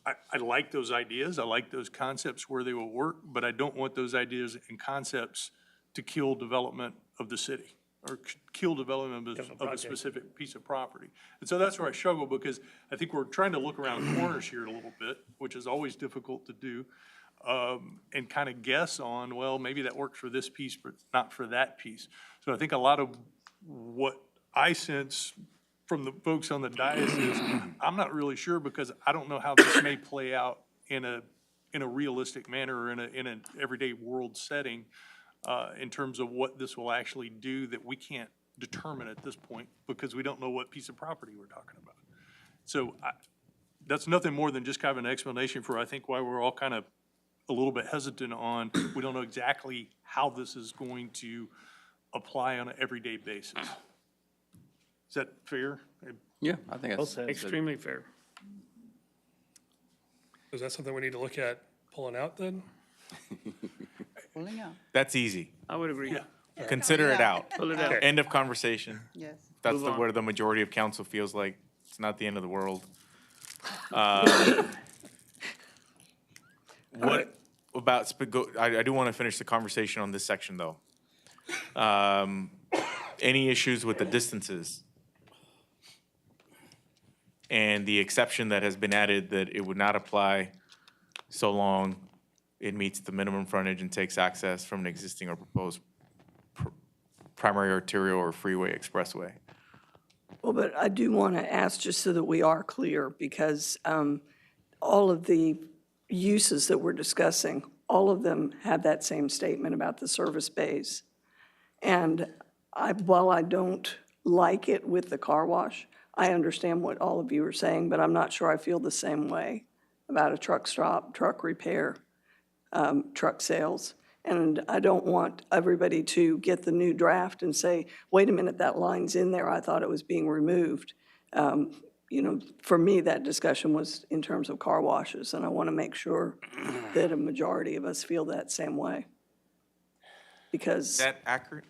I like those ideas. I like those concepts where they will work, but I don't want those ideas and concepts to kill development of the city or kill development of a specific piece of property. And so that's where I struggle, because I think we're trying to look around corners here a little bit, which is always difficult to do. and kind of guess on, well, maybe that works for this piece, but not for that piece. So I think a lot of what I sense from the folks on the dais is, I'm not really sure because I don't know how this may play out in a realistic manner or in an everyday world setting in terms of what this will actually do that we can't determine at this point because we don't know what piece of property we're talking about. So that's nothing more than just kind of an explanation for, I think, why we're all kind of a little bit hesitant on, we don't know exactly how this is going to apply on an everyday basis. Is that fair? Yeah, I think that's. Extremely fair. Is that something we need to look at pulling out then? Pulling out. That's easy. I would agree. Consider it out. Pull it out. End of conversation. Yes. That's Move on. where the majority of council feels like it's not the end of the world. What about, I do want to finish the conversation on this section, though. Any issues with the distances? And the exception that has been added that it would not apply so long it meets the minimum frontage and takes access from an existing or proposed primary arterial or freeway expressway. Well, but I do want to ask, just so that we are clear, because all of the uses that we're discussing, all of them have that same statement about the service bays. And while I don't like it with the car wash, I understand what all of you are saying, but I'm not sure I feel the same way about a truck stop, truck repair, truck sales. And I don't want everybody to get the new draft and say, wait a minute, that line's in there, I thought it was being removed. You know, for me, that discussion was in terms of car washes, and I want to make sure that a majority of us feel that same way. Because. Is that accurate?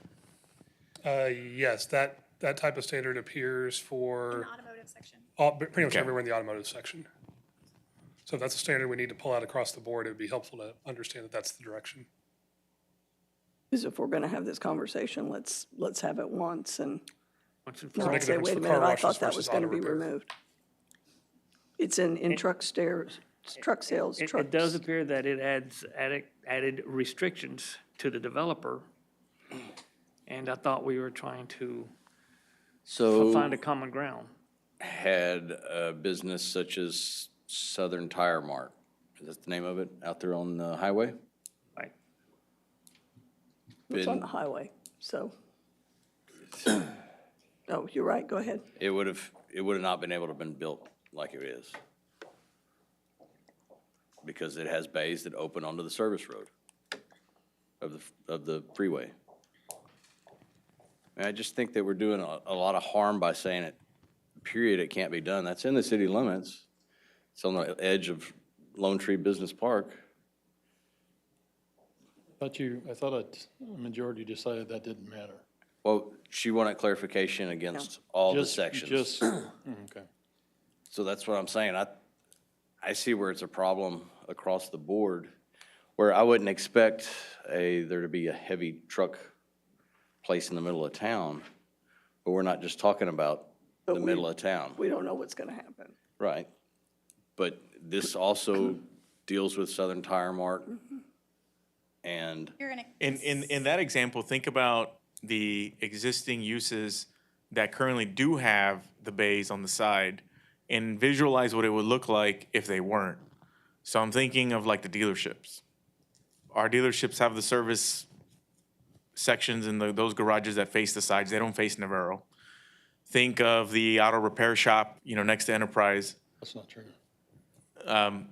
Yes, that type of standard appears for Automotive section. pretty much Okay. everywhere in the automotive section. So if that's a standard we need to pull out across the board, it would be helpful to understand that that's the direction. Because if we're going to have this conversation, let's have it once and Once and Does it not make a say, difference wait a for minute, car I washes thought that versus was going to auto be repair? removed. It's in truck sales, trucks. It does appear that it adds added restrictions to the developer. And I thought we were trying to So find a common ground. had a business such as Southern Tire Mart, is that the name of it, out there on the highway? Right. It's on Been- the highway, so. Oh, you're right, go ahead. It would have not been able to have been built like it is. Because it has bays that open onto the service road of the freeway. And I just think that we're doing a lot of harm by saying it, period, it can't be done. That's in the city limits. It's on the edge of Lone Tree Business Park. I thought a majority decided that didn't matter. Well, she wanted clarification against all the sections. Okay. So that's what I'm saying. I see where it's a problem across the board, where I wouldn't expect there to be a heavy truck place in the middle of town, but we're not just talking about the middle of town. We don't know what's going to happen. Right. But this also deals with Southern Tire Mart and. You're gonna. In that example, think about the existing uses that currently do have the bays on the side and visualize what it would look like if they weren't. So I'm thinking of like the dealerships. Our dealerships have the service sections in those garages that face the sides. They don't face Navarro. Think of the auto repair shop, next to Enterprise. That's not true. Um,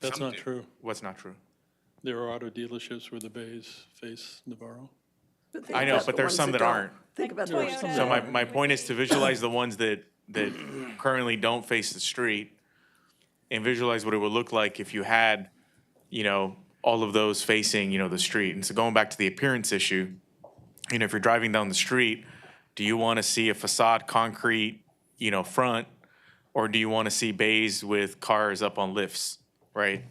That's not true. What's not true? There are auto dealerships where the bays face Navarro. Think I know, about but the there's ones some that don't. aren't. Think about the ones that So don't. my point is to visualize the ones that currently don't face the street and visualize what it would look like if you had, all of those facing, the street. And so going back to the appearance issue, if you're driving down the street, do you want to see a facade concrete, front, or do you want to see bays with cars up on lifts, right?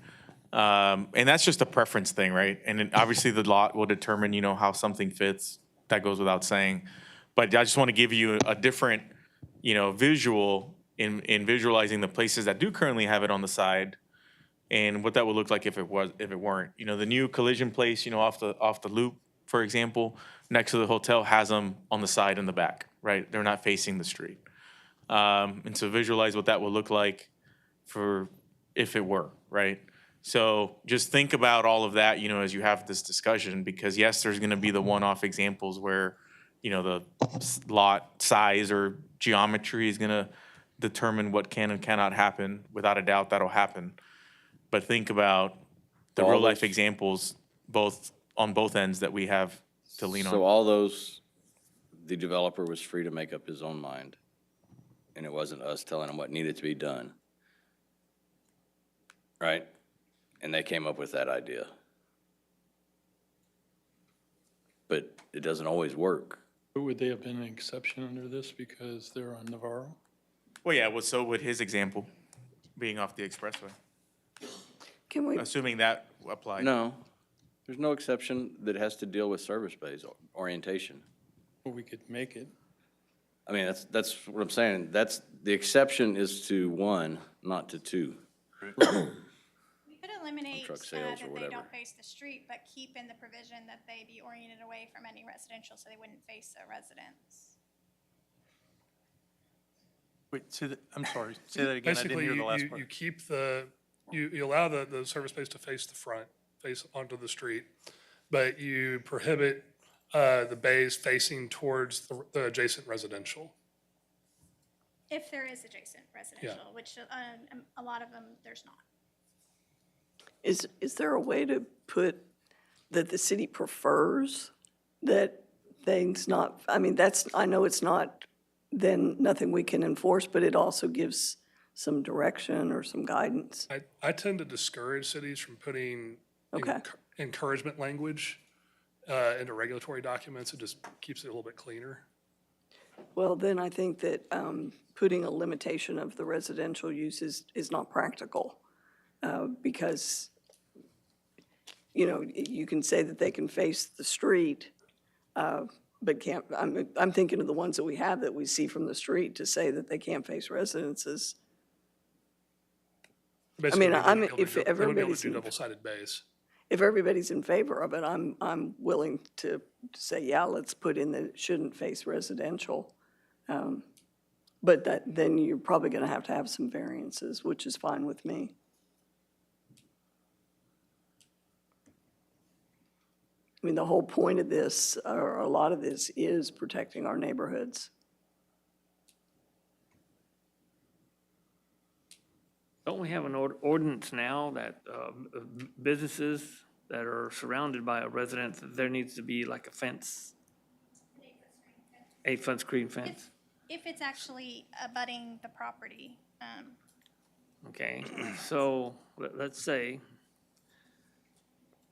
And that's just a preference thing, right? And then obviously the lot will determine, how something fits. That goes without saying. But I just want to give you a different, visual in visualizing the places that do currently have it on the side and what that would look like if it weren't. You know, the new collision place, you know, off the loop, for example, next to the hotel has them on the side and the back, right? They're not facing the street. And so visualize what that would look like for if it were, right? So just think about all of that, you know, as you have this discussion, because yes, there's gonna be the one-off examples where, you know, the lot size or geometry is gonna determine what can and cannot happen. Without a doubt, that'll happen. But think about the All real-life those- examples, on both ends that we have to lean So on. all those, the developer was free to make up his own mind, and it wasn't us telling him what needed to be done. Right? And they came up with that idea. But it doesn't always work. But would they have been an exception under this because they're on Navarro? Well, yeah, well, so would his example, being off the expressway, Can we, assuming that applied. No, there's no exception that has to deal with service-based orientation. Or we could make it. I mean, that's what I'm saying. That's, the exception is to one, not to two. We could eliminate truck that sales or they whatever. don't face the street, but keep in the provision that they be oriented away from any residential, so they wouldn't face a residence. Wait, I'm sorry, say that again, I didn't Basically, hear the last you part. keep you allow the service base to face the front, face onto the street, but you prohibit the bays facing towards the adjacent residential. If there is adjacent residential, which a lot of them, there's not. is there a way to put that the city prefers that things not, I mean, I know it's not, then nothing we can enforce, but it also gives some direction or some guidance. I tend to discourage cities from putting Okay. encouragement language into regulatory documents. It just keeps it a little bit cleaner. Well, then I think that putting a limitation of the residential use is not practical, because, you know, you can say that they can face the street, but can't, I'm thinking of the ones that we have that we see from the street, to say that they can't face residences. Basically, mean, they wouldn't be able if to do- they wouldn't be able everybody's to do in- double-sided bays. If everybody's in favor of it, I'm willing to say, yeah, let's put in that it shouldn't face residential. But then you're probably gonna have to have some variances, which is fine with me. I mean, the whole point of this, or a lot of this, is protecting our neighborhoods. Don't we have an ordinance now that businesses that are surrounded by a residence, there needs to be like a fence? 8-foot screen fence? If it's actually abutting the property, Okay, so let's say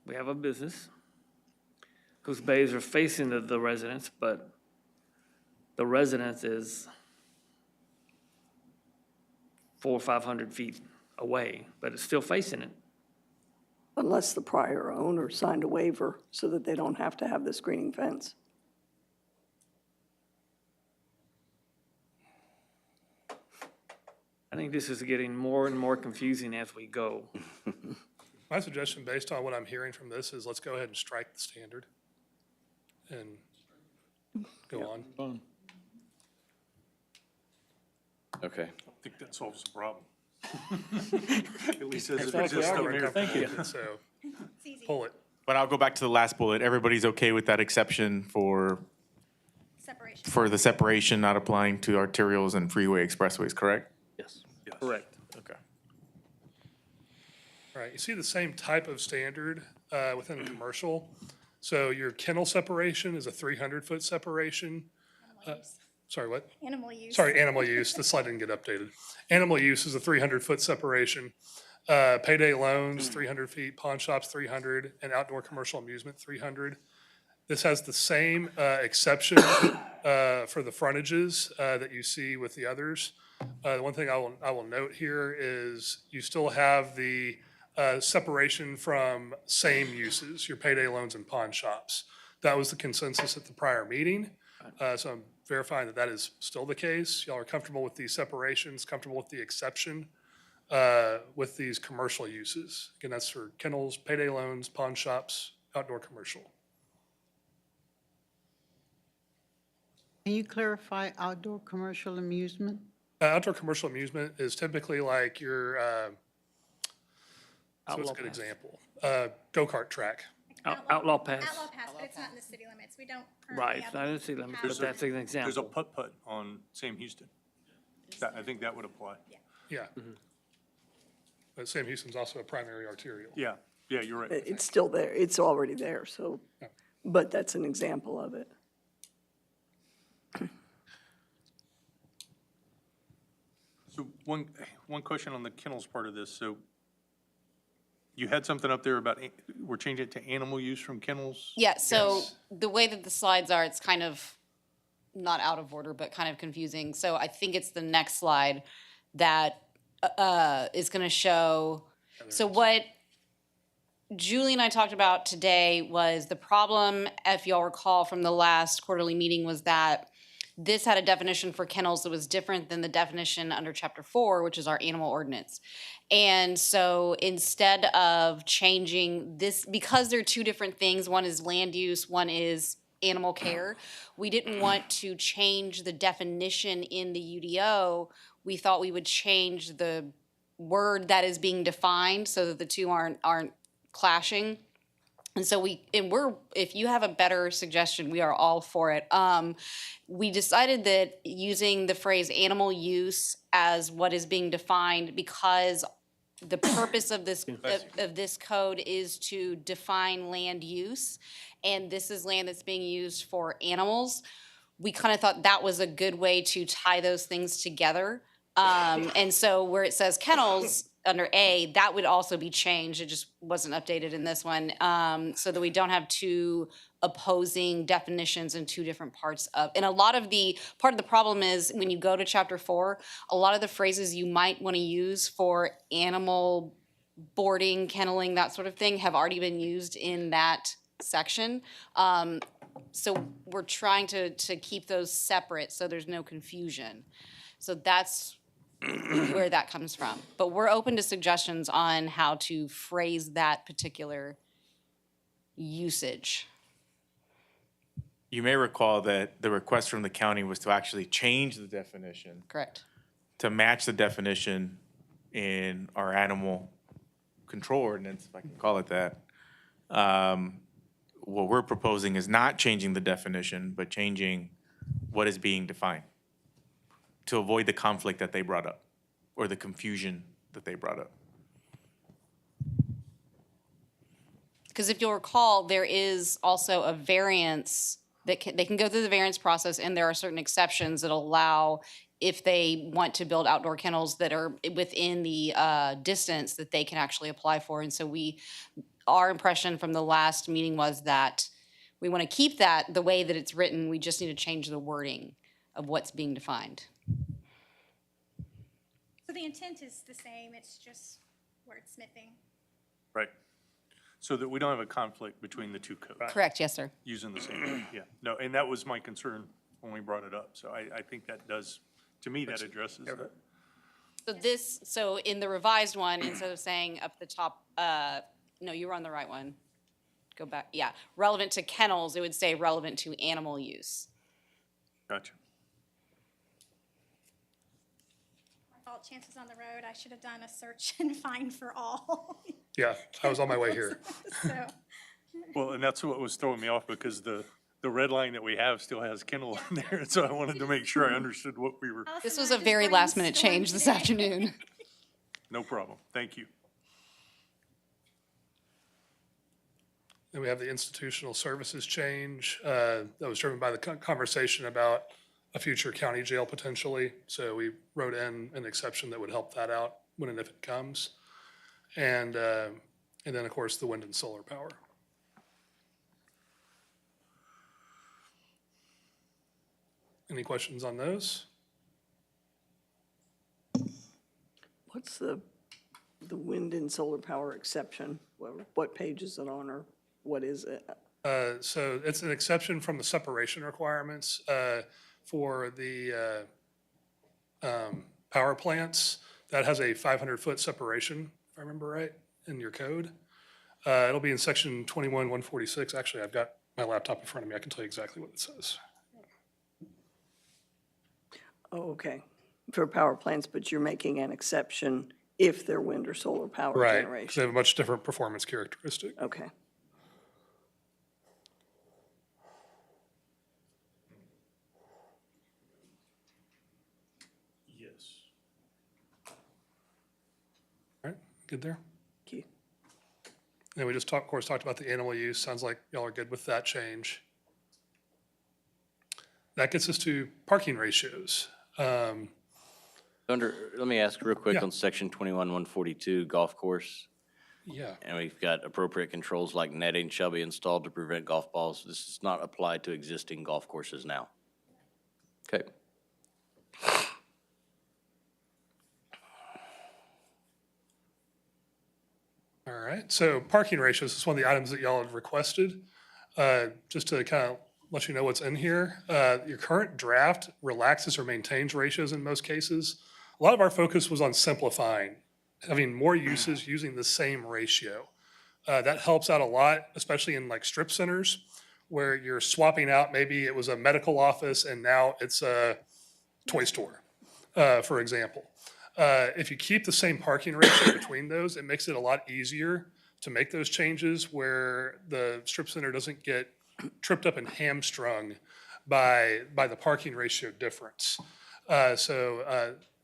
we have a business whose bays are facing the residence, but the residence is 400 or 500 feet away, but it's still facing it. Unless the prior owner signed a waiver so that they don't have to have the screening fence. I think this is getting more and more confusing as we go. My suggestion, based on what I'm hearing from this, is let's go ahead and strike the standard and go on. Fun. Okay. I think that solves the problem. At least as it That's exists what up we're here. comfortable with, so it's easy. pull it. But I'll go back to the last bullet. Everybody's okay with that exception for Separation. the separation not applying to arterials and freeway expressways, correct? Yes. Correct. Okay. All right, you see the same type of standard within commercial. So your kennel separation is a 300-foot separation. Sorry, what? Animal use. Sorry, animal use. The slide didn't get updated. Animal use is a 300-foot separation. Payday loans, 300 feet, pawn shops, 300, and outdoor commercial amusement, 300. This has the same exception for the frontages that you see with the others. The one thing I will note here is you still have the separation from same uses, your payday loans and pawn shops. That was the consensus at the prior meeting. So I'm verifying that that is still the case. Y'all are comfortable with these separations, comfortable with the exception with these commercial uses. Again, that's for kennels, payday loans, pawn shops, outdoor commercial. Can you clarify outdoor commercial amusement? Outdoor commercial amusement is typically like your, so what's a Outlaw good pass. example? Go-kart track. Outlaw pass. Outlaw pass, but it's not in the city limits. We don't Right, currently. I didn't see them, have- but that's an example. There's a putt-putt on Sam Houston. I think that would apply. Yeah. But Sam Houston's also a primary arterial. Yeah, yeah, you're right. It's still there, it's already there, so, but that's an example of it. So one question on the kennels part of this. So you had something up there about, we're changing it to animal use from kennels? Yeah, so the way that the slides are, it's kind of not out of order, but kind of confusing. So I think it's the next slide that is going to show. So what Julie and I talked about today was the problem, if y'all recall from the last quarterly meeting, was that this had a definition for kennels that was different than the definition under Chapter 4, which is our animal ordinance. And so instead of changing this, because they're two different things, one is land use, one is animal care, we didn't want to change the definition in the UDO. We thought we would change the word that is being defined so that the two aren't clashing. And so if you have a better suggestion, we are all for it. We decided that using the phrase animal use as what is being defined, because the purpose of this code is to define land use, and this is land that's being used for animals. We kind of thought that was a good way to tie those things together. And so where it says kennels under A, that would also be changed. It just wasn't updated in this one, so that we don't have two opposing definitions in two different parts of. And part of the problem is when you go to Chapter 4, a lot of the phrases you might want to use for animal boarding, kenneling, that sort of thing, have already been used in that section. So we're trying to keep those separate so there's no confusion. So that's where that comes from. But we're open to suggestions on how to phrase that particular usage. You may recall that the request from the county was to actually change the definition Correct. to match the definition in our animal control ordinance, if I can call it that. What we're proposing is not changing the definition, but changing what is being defined to avoid the conflict that they brought up or the confusion that they brought up. Because if you'll recall, there is also a variance that they can go through the variance process, and there are certain exceptions that allow, if they want to build outdoor kennels that are within the distance, that they can actually apply for. And so our impression from the last meeting was that we want to keep that the way that it's written. We just need to change the wording of what's being defined. So the intent is the same, it's just wordsmithing. Right. So that we don't have a conflict between the two codes. Correct, yes, sir. Using the same, yeah. No, and that was my concern when we brought it up. So I think that does, to me, that addresses that. So in the revised one, instead of saying up the top, no, you were on the right one. Go back, yeah. Relevant to kennels, it would say relevant to animal use. Gotcha. Chances on the road, I should have done a search and find for all. Yeah, I was on my way here. So, Well, and that's what was throwing me off, because the red line that we have still has kennel in there. And so I wanted to make sure I understood what we were. This was a very last minute change this afternoon. No problem. Thank you. Then we have the institutional services change that was driven by the conversation about a future county jail potentially. So we wrote in an exception that would help that out when and if it comes. And then, of course, the wind and solar power. Any questions on those? What's the wind and solar power exception? What page is it on, or what is it? So it's an exception from the separation requirements for the power plants that has a 500-foot separation, if I remember right, in your code. It'll be in section 21-146. Actually, I've got my laptop in front of me. I can tell you exactly what it says. Oh, okay. For power plants, but you're making an exception if they're wind or solar power Right, because they generation. have a much different performance characteristic. Okay. Yes. All right, good there? Thank you. And we just talked, of course, talked about the animal use. Sounds like y'all are good with that change. That gets us to parking ratios. Let me ask real quick Yeah. on section 21-142, golf course. Yeah, And we've got appropriate controls like netting shall be installed to prevent golf balls. This is not applied to existing golf courses now. Okay. all right. So parking ratios is one of the items that y'all had requested. Just to kind of let you know what's in here, your current draft relaxes or maintains ratios in most cases. A lot of our focus was on simplifying, having more uses using the same ratio. That helps out a lot, especially in like strip centers where you're swapping out, maybe it was a medical office and now it's a toy store, for example. If you keep the same parking ratio between those, it makes it a lot easier to make those changes where the strip center doesn't get tripped up and hamstrung by the parking ratio difference.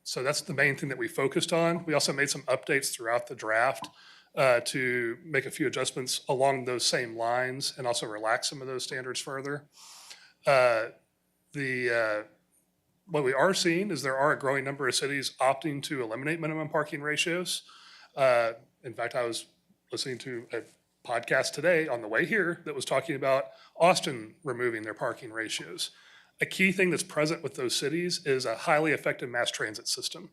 So that's the main thing that we focused on. We also made some updates throughout the draft to make a few adjustments along those same lines and also relax some of those standards further. What we are seeing is there are a growing number of cities opting to eliminate minimum parking ratios. In fact, I was listening to a podcast today on the way here that was talking about Austin removing their parking ratios. A key thing that's present with those cities is a highly effective mass transit system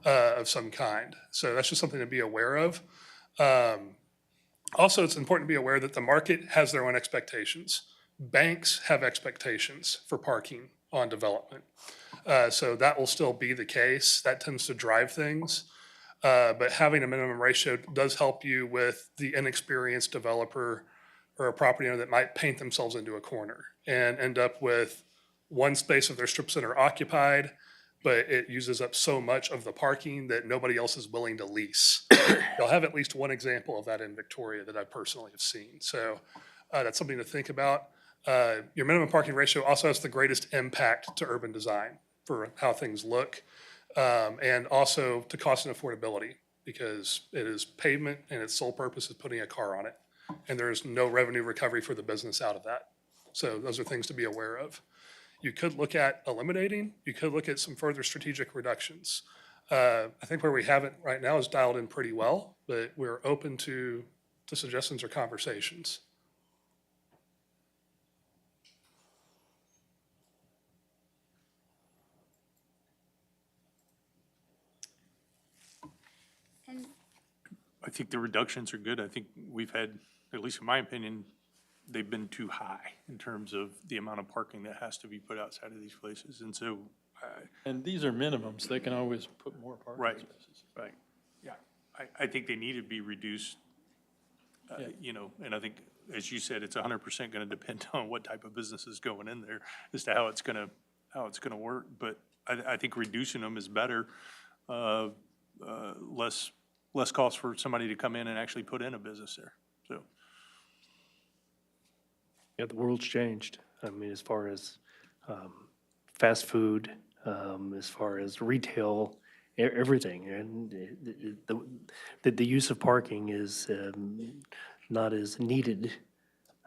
of some kind. So that's just something to be aware of. Also, it's important to be aware that the market has their own expectations. Banks have expectations for parking on development. So that will still be the case. That tends to drive things. But having a minimum ratio does help you with the inexperienced developer or a property owner that might paint themselves into a corner and end up with one space of their strip center occupied, but it uses up so much of the parking that nobody else is willing to lease. You'll have at least one example of that in Victoria that I personally have seen. So that's something to think about. Your minimum parking ratio also has the greatest impact to urban design for how things look, and also to cost and affordability, because it is pavement and its sole purpose is putting a car on it. And there is no revenue recovery for the business out of that. So those are things to be aware of. You could look at eliminating, you could look at some further strategic reductions. I think where we have it right now is dialed in pretty well, but we're open to suggestions or conversations. And I think the reductions are good. I think we've had, at least in my opinion, they've been too high in terms of the amount of parking that has to be put outside of these places. And so, And these are minimums. They can always put more parking right, spaces. right, yeah. I think they need to be reduced, you know, and I think, as you said, it's 100% going to depend on what type of business is going in there as to how it's going to work. But I think reducing them is better, less cost for somebody to come in and actually put in a business there, so. Yeah, the world's changed. I mean, as far as fast food, as far as retail, everything. And the use of parking is not as needed.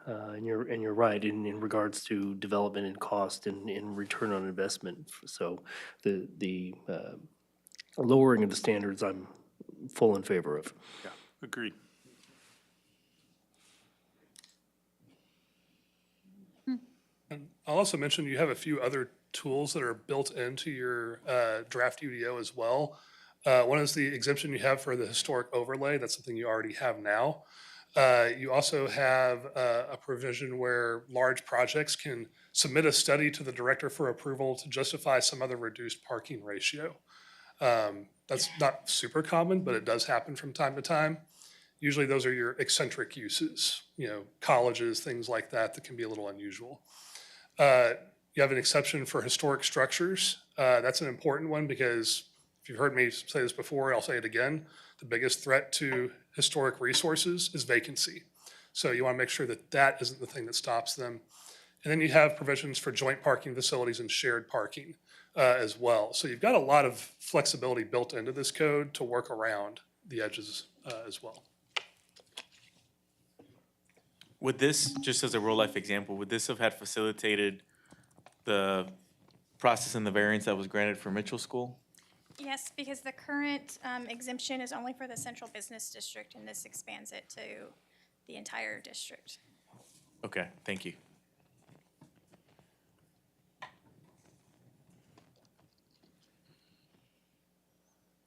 And you're right in regards to development and cost and return on investment. So the lowering of the standards, I'm full in favor of. Yeah, agreed. I'll also mention you have a few other tools that are built into your draft UDO as well. One is the exemption you have for the historic overlay. That's something you already have now. You also have a provision where large projects can submit a study to the director for approval to justify some other reduced parking ratio. That's not super common, but it does happen from time to time. Usually those are your eccentric uses, colleges, things like that can be a little unusual. You have an exception for historic structures. That's an important one because if you've heard me say this before, I'll say it again. The biggest threat to historic resources is vacancy. So you want to make sure that that isn't the thing that stops them. And then you have provisions for joint parking facilities and shared parking as well. So you've got a lot of flexibility built into this code to work around the edges as well. Would this, just as a real-life example, would this have had facilitated the process and the variance that was granted for Mitchell School? Yes, because the current exemption is only for the central business district, and this expands it to the entire district. Okay, thank you.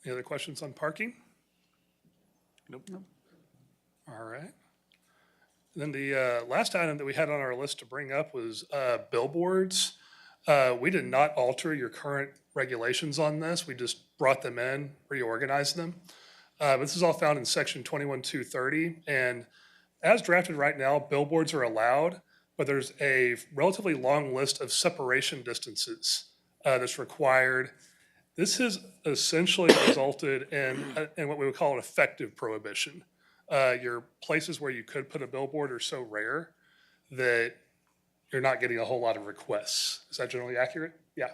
Any other questions on parking? Nope. All right. Then the last item that we had on our list to bring up was billboards. We did not alter your current regulations on this. We just brought them in, reorganized them. This is all found in section 21-230. And as drafted right now, billboards are allowed, but there's a relatively long list of separation distances that's required. This has essentially resulted in what we would call an effective prohibition. Your places where you could put a billboard are so rare that you're not getting a whole lot of requests. Is that generally accurate? Yeah.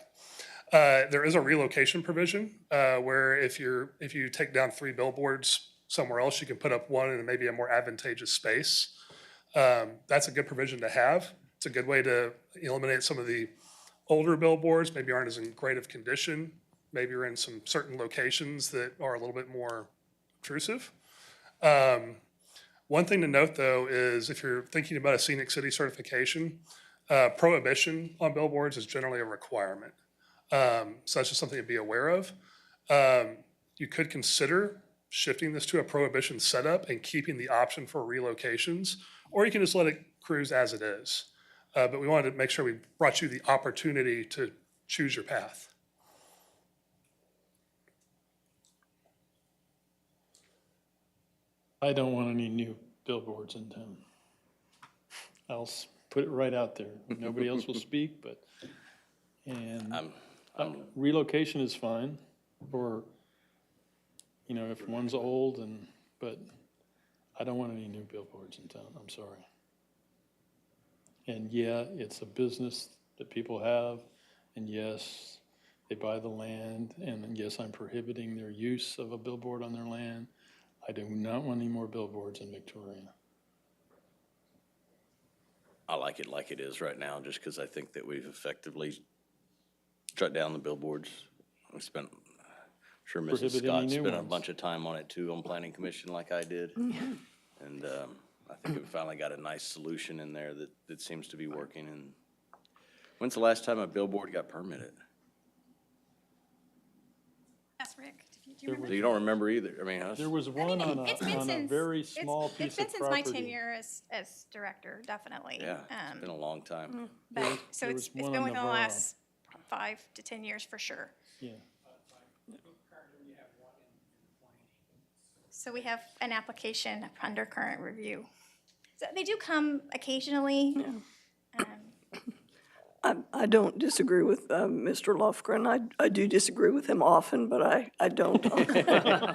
There is a relocation provision where if you take down 3 billboards somewhere else, you can put up one in maybe a more advantageous space. That's a good provision to have. It's a good way to eliminate some of the older billboards, maybe aren't as in great of condition. Maybe you're in some certain locations that are a little bit more obtrusive. One thing to note, though, is if you're thinking about a scenic city certification, prohibition on billboards is generally a requirement. So that's just something to be aware of. You could consider shifting this to a prohibition setup and keeping the option for relocations, or you can just let it cruise as it is. But we wanted to make sure we brought you the opportunity to choose your path. I don't want any new billboards in town. I'll put it right out there. Nobody else will speak, but, and relocation is fine, or, if one's old but I don't want any new billboards in town, I'm sorry. And yeah, it's a business that people have, and yes, they buy the land, and yes, I'm prohibiting their use of a billboard on their land. I do not want any more billboards in Victoria. I like it is right now, just because I think that we've effectively shut down the billboards. We spent, sure Mrs. Prohibit any Scott new spent a ones. bunch of time on it too, on planning commission like I did. And I think we finally got a nice solution in there that seems to be working. And when's the last time a billboard got permitted? That's Rick. Do So you remember? you don't remember either? I mean, There was one on a very small piece of property. It's been since my tenure as director, definitely. yeah, it's been a long time. But, so there it's was one been on within the Navarro. last 5 to 10 years for sure. Yeah. So we have an application under current review. So they do come occasionally. I don't disagree with Mr. Lofgren. I do disagree with him often, but I don't.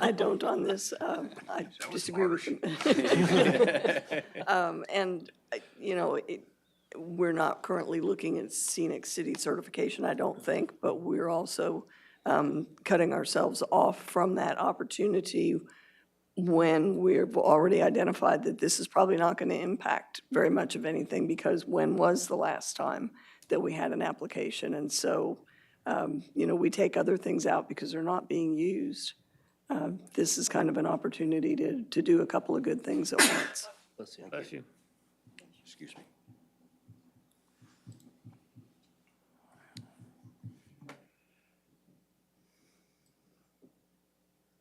I don't on this. I disagree with him. We're not currently looking at scenic city certification, I don't think, but we're also cutting ourselves off from that opportunity when we've already identified that this is probably not going to impact very much of anything, because when was the last time that we had an application? And so, we take other things out because they're not being used. This is kind of an opportunity to do a couple of good things at once. Bless you. Excuse me.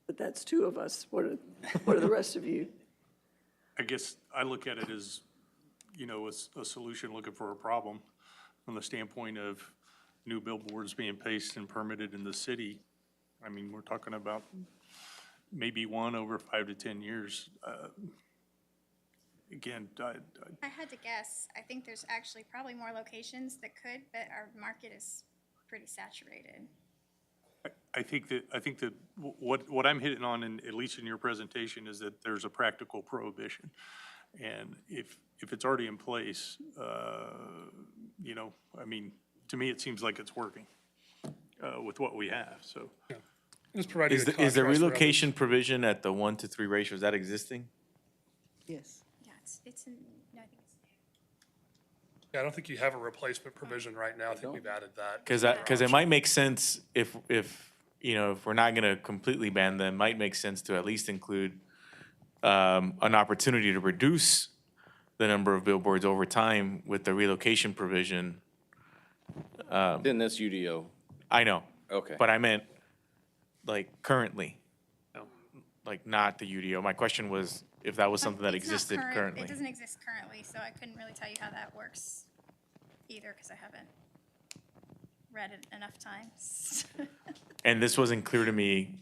But that's 2 of us. What are the rest of you? I guess I look at it as, a solution looking for a problem from the standpoint of new billboards being placed and permitted in the city. I mean, we're talking about maybe one over 5 to 10 years. Again, I had to guess. I think there's actually probably more locations that could, but our market is pretty saturated. I think that what I'm hitting on, at least in your presentation, is that there's a practical prohibition. And if it's already in place, you know, I mean, to me, it seems like it's working with what we have, so. Just providing Is a the contrast for others. relocation provision at the 1-to-3 ratio, is that existing? Yes. Yeah, it's in, no, I think it's. Yeah, I don't think you have a replacement provision right now. I think we've added that. Because it might make sense if, you know, if we're not gonna completely ban them, might make sense to at least include an opportunity to reduce the number of billboards over time with the relocation provision. Then this UDO. I know. Okay. But I meant, like, currently, No. like, not the UDO. My question was if that was something that It's not existed current- currently. It doesn't exist currently, so I couldn't really tell you how that works either, because I haven't read it enough times. And this wasn't clear to me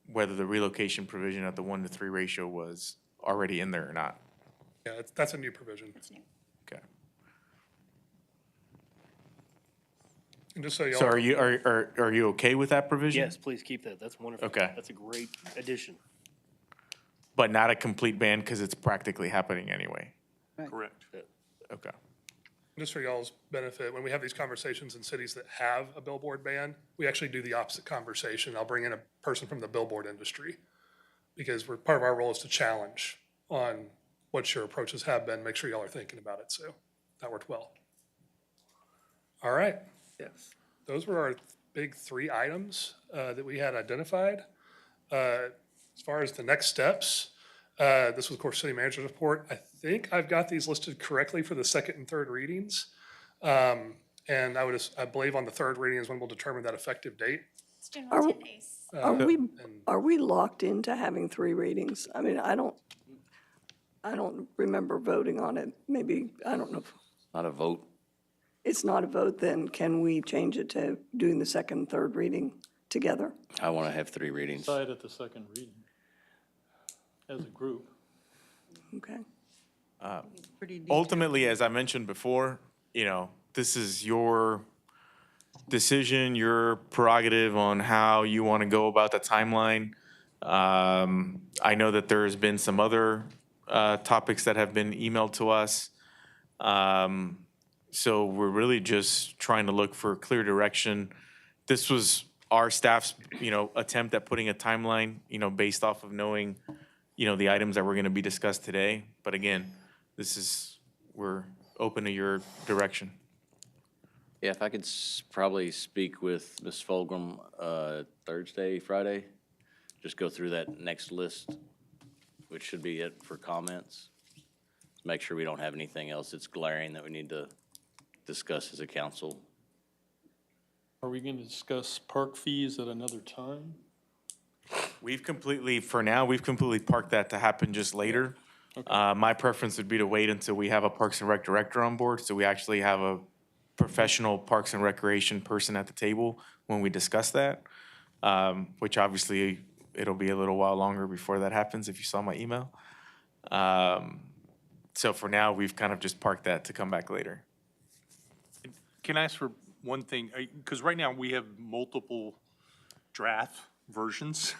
whether the relocation provision at the 1-to-3 ratio was already in there or not. Yeah, that's a new provision. It's new. Okay. And just so y'all. So are you okay with that provision? Yes, please keep that. That's wonderful. Okay. That's a great addition. But not a complete ban because it's practically happening anyway? Correct. Okay. Just for y'all's benefit, when we have these conversations in cities that have a billboard ban, we actually do the opposite conversation. I'll bring in a person from the billboard industry because part of our role is to challenge on what your approaches have been, make sure y'all are thinking about it. So that worked well. All right. Yes. Those were our big 3 items that we had identified. As far as the next steps, this was, of course, city manager's report. I think I've got these listed correctly for the second and third readings. And I believe on the third reading is when we'll determine that effective date. It's generally 10 days. Are we locked into having 3 readings? I mean, I don't remember voting on it. Maybe, I don't know. Not a vote. It's not a vote, then can we change it to doing the second and third reading together? I want to have 3 readings. Decide at the second reading as a group. Okay. Pretty detailed. Ultimately, as I mentioned before, you know, this is your decision, your prerogative on how you want to go about the timeline. I know that there's been some other topics that have been emailed to us. So we're really just trying to look for clear direction. This was our staff's, you know, attempt at putting a timeline, you know, based off of knowing, you know, the items that were going to be discussed today. But again, we're open to your direction. Yeah, if I could probably speak with Ms. Fulgham Thursday, Friday, just go through that next list, which should be it for comments. Make sure we don't have anything else that's glaring that we need to discuss as a council. Are we going to discuss park fees at another time? For now, we've completely parked that to happen just later. My preference would be to wait until we have a Parks and Rec director on board, so we actually have a professional Parks and Recreation person at the table when we discuss that, which obviously it'll be a little while longer before that happens if you saw my email. So for now, we've kind of just parked that to come back later. Can I ask for one thing? Because right now we have multiple draft versions.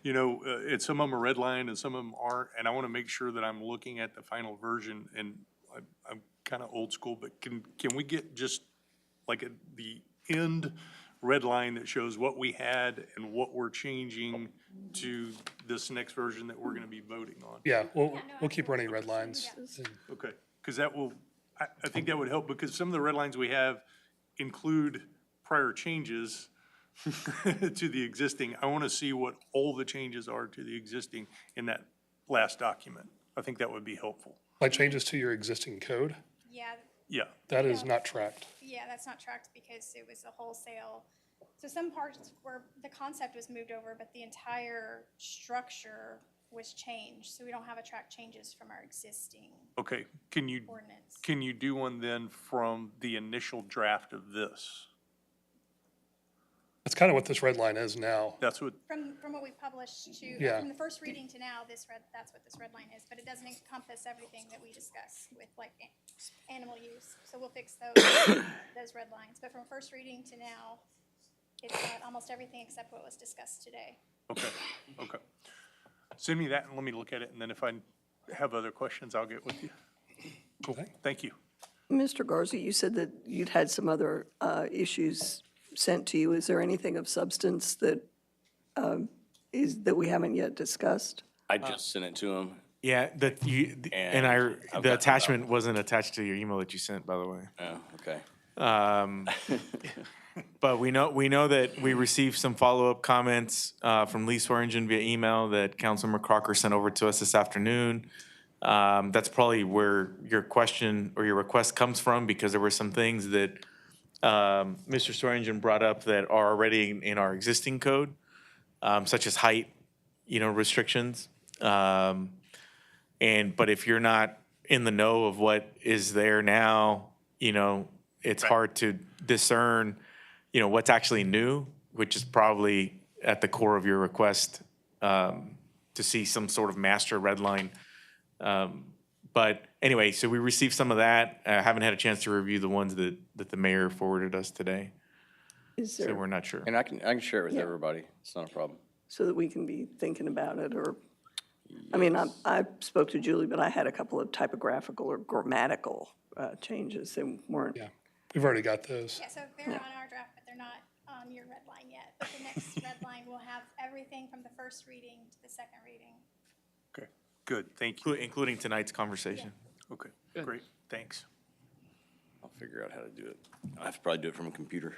You know, and some of them are redlined and some of them aren't. And I want to make sure that I'm looking at the final version. And I'm kind of old school, but can we get just like the end red line that shows what we had and what we're changing to this next version that we're going to be voting on? Yeah, we'll keep running red lines. Okay, because that will, I think that would help, because some of the red lines we have include prior changes to the existing. I want to see what all the changes are to the existing in that last document. I think that would be helpful. Like changes to your existing code? Yeah, Yeah, That is not tracked. yeah, that's not tracked because it was a wholesale. So some parts where the concept was moved over, but the entire structure was changed. So we don't have a track changes from our existing okay. ordinance. Can you do one then from the initial draft of this? That's kind of what this red line is now. That's what, From what we published to, Yeah. from the first reading to now, that's what this red line is, but it doesn't encompass everything that we discuss with like animal use. So we'll fix those red lines. But from first reading to now, it's got almost everything except what was discussed today. okay, okay. Send me that and let me look at it, and then if I have other questions, I'll get with you. Cool, thank you. Mr. Garza, you said that you'd had some other issues sent to you. Is there anything of substance that that we haven't yet discussed? I just sent it to him. Yeah, the attachment wasn't attached to your email that you sent, by the way. Oh, okay. But we know that we received some follow-up comments from Lee Swearingen via email that Councilmember Crocker sent over to us this afternoon. That's probably where your question or your request comes from, because there were some things that Mr. Swearingen brought up that are already in our existing code, such as height, restrictions. But if you're not in the know of what is there now, it's hard to discern, what's actually new, which is probably at the core of your request, to see some sort of master red line. But anyway, so we received some of that. I haven't had a chance to review the ones that the mayor forwarded us today. So we're not sure. And I can share it with Yeah. everybody. It's not a problem. So that we can be thinking about it, or, I mean, I spoke to Julie, but I had a couple of typographical or grammatical changes that weren't. Yeah, we've already got those. Yeah, so they're on our draft, but they're not on your red line yet. But the next red line will have everything from the first reading to the second reading. Okay, good, thank you. Including tonight's conversation. Okay, great, thanks. I'll figure out how to do it. I have to probably do it from a computer.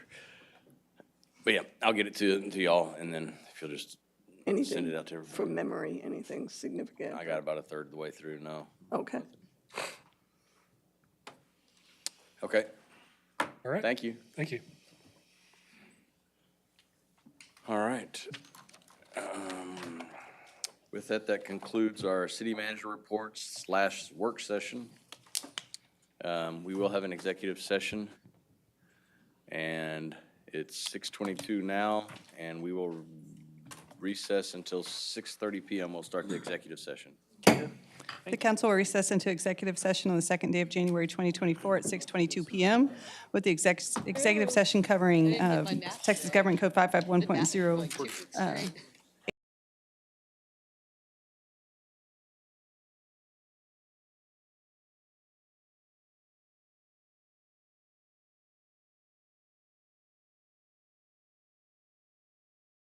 But yeah, I'll get it to y'all, and then if you'll just send it out to everybody. From memory, anything significant? I got about a third of the way through now. Okay. Okay. All right. Thank you. Thank you. All right. With that, that concludes our city manager reports / work session. We will have an executive session, and it's 6:22 now, and we will recess until 6:30 p.m. We'll start the executive session. The council will recess into executive session on the second day of January 2024 at 6:22 p.m. with the executive session covering Texas Government Code 551.0